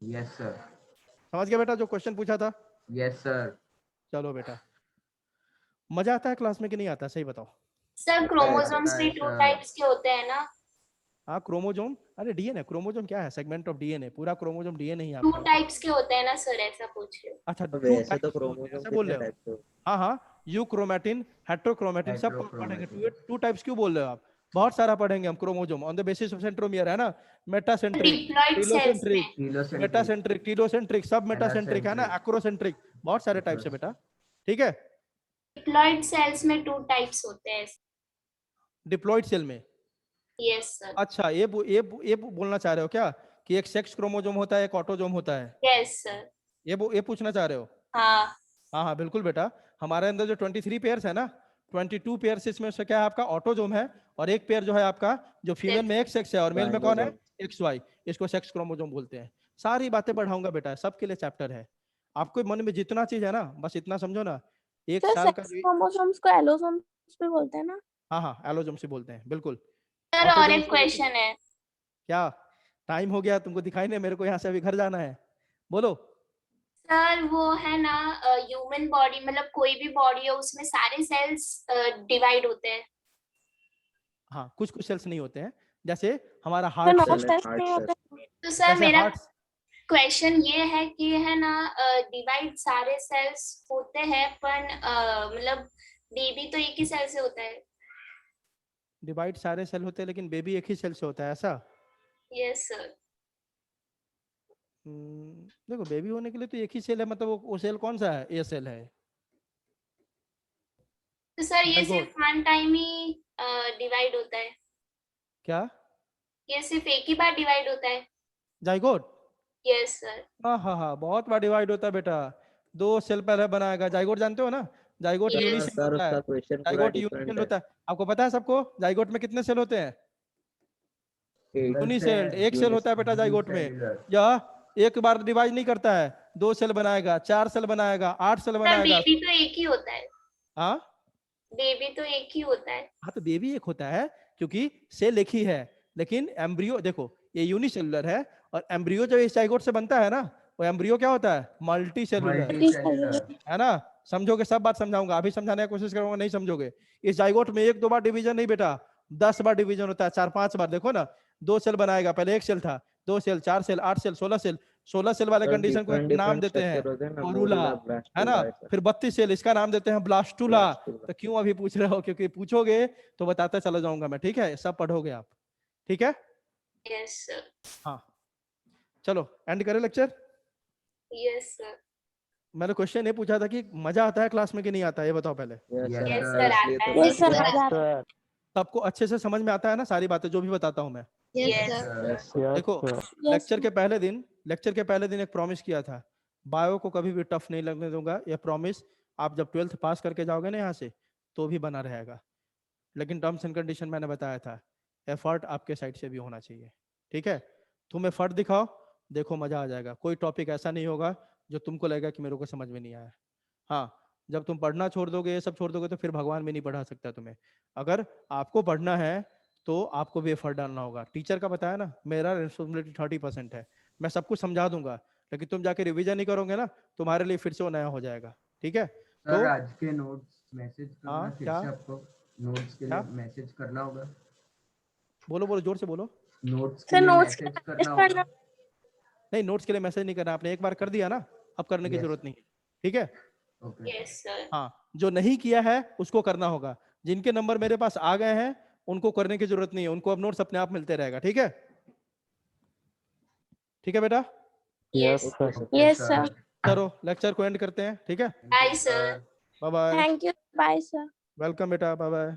S4: Yes sir.
S1: समझ गया बेटा जो क्वेश्चन पूछा था?
S4: Yes sir.
S1: चलो बेटा, मजा आता है क्लास में कि नहीं आता, सही बताओ।
S5: सर क्रोमोसोम्स भी
S4: अच्छा,
S5: 2
S4: अच्छा।
S5: टाइप्स के होते हैं ना?
S1: हाँ क्रोमोजोम, अरे डीएनए, क्रोमोजोम क्या है? सेगमेंट ऑफ डीएनए, पूरा क्रोमोजोम डीएनए ही
S5: 2
S1: आपका।
S5: टाइप्स के होते हैं ना सर, ऐसा पूछ रहे हो?
S1: अच्छा
S3: तो
S1: 2
S3: वैसे तो
S1: टाइप्स
S3: क्रोमोसोम
S1: ऐसा बोल
S3: कितने
S1: रहे हो?
S3: टाइप के होते
S1: हाँ हाँ, यूक्रोमैटिन, हेट्रोक्रोमैटिन सब पढ़ेंगे।
S4: हेट्रोक्रोमैटिन।
S1: 2 टाइप्स क्यों बोल रहे हो आप? बहुत सारा पढ़ेंगे हम chromosome on the basis of centromere, है ना। मेटासेंट्रिक,
S5: डिप्लॉइड सेल्स में।
S1: Telocentric,
S4: telocentric.
S1: मेटासेंट्रिक, टीलोसेंट्रिक, सब मेटासेंट्रिक, है ना,
S4: एनासेंट्रिक।
S1: एक्रोसेंट्रिक, बहुत सारे टाइप्स है बेटा, ठीक है।
S5: डिप्लॉइड सेल्स में 2 टाइप्स होते हैं।
S1: डिप्लॉइड सेल में,
S5: यस सर।
S1: अच्छा ये बोलना चाह रहे हो क्या कि एक सेक्स क्रोमोजोम होता है, एक ऑटोजोम होता है?
S5: Yes sir.
S1: ये पूछना चाह रहे हो?
S5: हाँ।
S1: हाँ हाँ बिल्कुल बेटा, हमारे अंदर जो 23 पेयर्स है ना, 22 पेयर्स इसमें से क्या है आपका? ऑटोजोम है। और एक पेयर जो है आपका, जो फीमेल में एक सेक्स है और मेल में कौन है? XY, इसको सेक्स क्रोमोजोम बोलते हैं। सारी बातें पढ़ाऊंगा बेटा, सबके लिए चैप्टर है। आपको मन में जितना चीज है ना, बस इतना समझो ना, एक
S2: Sir,
S1: साल का
S2: sex chromosomes को allosomes भी बोलते हैं ना?
S1: हाँ हाँ एलोजोम से बोलते हैं बिल्कुल।
S5: सर और
S1: ऑटोजोम
S5: एक क्वेश्चन है।
S1: क्या? टाइम हो गया, तुमको दिखाई नहीं, मेरे को यहाँ से अभी घर जाना है, बोलो।
S5: सर वो है ना, ह्यूमन बॉडी मतलब कोई भी बॉडी हो उसमें सारे सेल्स डिवाइड होते हैं?
S1: हाँ कुछ कुछ सेल्स नहीं होते हैं, जैसे हमारा
S2: Sir,
S1: heart
S2: no
S1: cell,
S2: cells नहीं होते।
S5: तो सर
S1: जैसे
S5: मेरा
S1: हार्ट,
S5: क्वेश्चन ये है कि है ना, डिवाइड सारे सेल्स होते हैं पर मतलब बेबी तो एक ही सेल से होता है।
S1: डिवाइड सारे सेल होते हैं लेकिन बेबी एक ही सेल से होता है, ऐसा?
S5: Yes sir.
S1: देखो बेबी होने के लिए तो एक ही सेल है, मतलब वो सेल कौन सा है? ए सेल है।
S5: तो सर ये
S1: Zygote.
S5: सिर्फ वन टाइम ही डिवाइड होता है?
S1: क्या?
S5: ये सिर्फ एक ही बार डिवाइड होता है?
S1: जाइगोट?
S5: Yes sir.
S1: हाँ हाँ हाँ, बहुत बार डिवाइड होता है बेटा। 2 सेल पहले बनाएगा। जाइगोट जानते हो ना? Zygote
S5: Yes.
S1: यूनिसेल
S3: सर
S1: होता है।
S3: उसका क्वेश्चन पूरा
S1: जाइगोट
S3: डिफरेंट
S1: यूनिसेल
S3: है।
S1: होता है, आपको पता है सबको? जाइगोट में कितने सेल होते हैं? यूनिसेल्ड, एक सेल होता है बेटा जाइगोट में। यह एक बार डिवाइड नहीं करता है, 2 सेल बनाएगा, 4 सेल बनाएगा, 8 सेल
S5: सर
S1: बनाएगा।
S5: बेबी तो एक ही होता है,
S1: हाँ
S5: बेबी तो एक ही होता है।
S1: हाँ, तो बेबी एक होता है क्योंकि सेल एक ही है, लेकिन एम्ब्रियो देखो ये यूनिसेलुलर है, और एम्ब्रियो जब इस जाइगोट से बनता है ना, वो एम्ब्रियो क्या होता है? Multi cellular,
S4: multicellular.
S1: है ना? समझोगे? सब बात समझाऊंगा, अभी समझाने की कोशिश करूंगा, नहीं समझोगे। इस जाइगोट में 1-2 बार डिवीजन नहीं बेटा, 10 बार डिवीजन होता है, 4-5 बार। देखो ना, 2 सेल बनाएगा, पहले 1 सेल था, 2 cell, 4 cell, 8 cell, 16 cell. 16 cell वाले
S3: सर
S1: कंडीशन को
S3: डिफरेंट
S1: एक नाम
S3: डिफरेंट
S1: देते हैं
S3: स्ट्रक्चर होते हैं ना,
S1: कोरुला,
S3: मोरुला,
S1: है ना?
S3: ब्लास्टुला ऐसा।
S1: फिर 32 सेल, इसका नाम देते हैं ब्लास्टुला।
S3: ब्लास्टुला।
S1: तो क्यों अभी पूछ रहे हो? क्योंकि पूछोगे तो बताता चला जाऊंगा मैं, ठीक है? सब पढ़ोगे आप, ठीक है?
S5: यस सर,
S1: हाँ, चलो एंड करें लेक्चर।
S5: यस सर,
S1: मैंने क्वेश्चन ये पूछा था कि मजा आता है क्लास में कि नहीं आता है, ये बताओ पहले।
S3: Yes
S4: Yes,
S5: yes
S4: sir.
S5: Sir
S3: इसलिए
S5: आता
S3: तो
S5: है।
S2: यस सर,
S3: बैठे हैं।
S2: मजा आता है।
S1: सबको अच्छे से समझ में आता है ना सारी बातें जो भी बताता हूँ मैं?
S5: Yes
S3: yes sir.
S1: देखो,
S2: यस
S1: लेक्चर के पहले दिन एक प्रॉमिस किया था, बायो को कभी भी टफ नहीं लगने दूंगा, ये प्रॉमिस आप जब 12th पास करके जाओगे ना यहाँ से तो भी बना रहेगा। लेकिन टर्म्स एंड कंडीशन मैंने बताया था, एफर्ट आपके साइड से भी होना चाहिए, ठीक है? तुम एफर्ट दिखाओ, देखो मजा आ जाएगा। कोई टॉपिक ऐसा नहीं होगा जो तुमको लगेगा कि मेरे को समझ में नहीं आया। हाँ, जब तुम पढ़ना छोड़ दोगे, ये सब छोड़ दोगे, तो फिर भगवान भी नहीं पढ़ा सकता तुम्हें। अगर आपको पढ़ना है तो आपको भी एफर्ट डालना होगा। टीचर का बताया ना, मेरा रिस्पॉन्सिबिलिटी 30% है, मैं सब कुछ समझा दूंगा, लेकिन तुम जाके रिवीजन नहीं करोगे ना, तुम्हारे लिए फिर से वो नया हो जाएगा, ठीक है?
S4: सर
S1: तो
S4: आज के नोट्स मैसेज करना
S1: हाँ,
S4: फिर
S1: क्या
S4: से आपको नोट्स के
S1: क्या
S4: लिए मैसेज करना होगा।
S1: बोलो बोलो, जोर से बोलो।
S4: नोट्स के
S2: सर
S4: लिए
S2: नोट्स
S4: मैसेज
S2: का
S4: करना
S2: करना।
S4: होगा।
S1: नहीं, नोट्स के लिए मैसेज नहीं करना, आपने एक बार कर दिया ना, अब करने की
S4: Yes.
S1: जरूरत नहीं है, ठीक है?
S4: ओके
S5: यस सर,
S1: हाँ, जो नहीं किया है उसको करना होगा। जिनके नंबर मेरे पास आ गए हैं उनको करने की जरूरत नहीं है, उनको अब नोट्स अपने आप मिलते रहेगा, ठीक है? ठीक है बेटा,
S5: यस
S2: यस सर,
S1: चलो लेक्चर को एंड करते हैं, ठीक है?
S5: Bye sir.
S1: Bye bye,
S2: thank you, bye sir.
S1: Welcome बेटा, बाय बाय।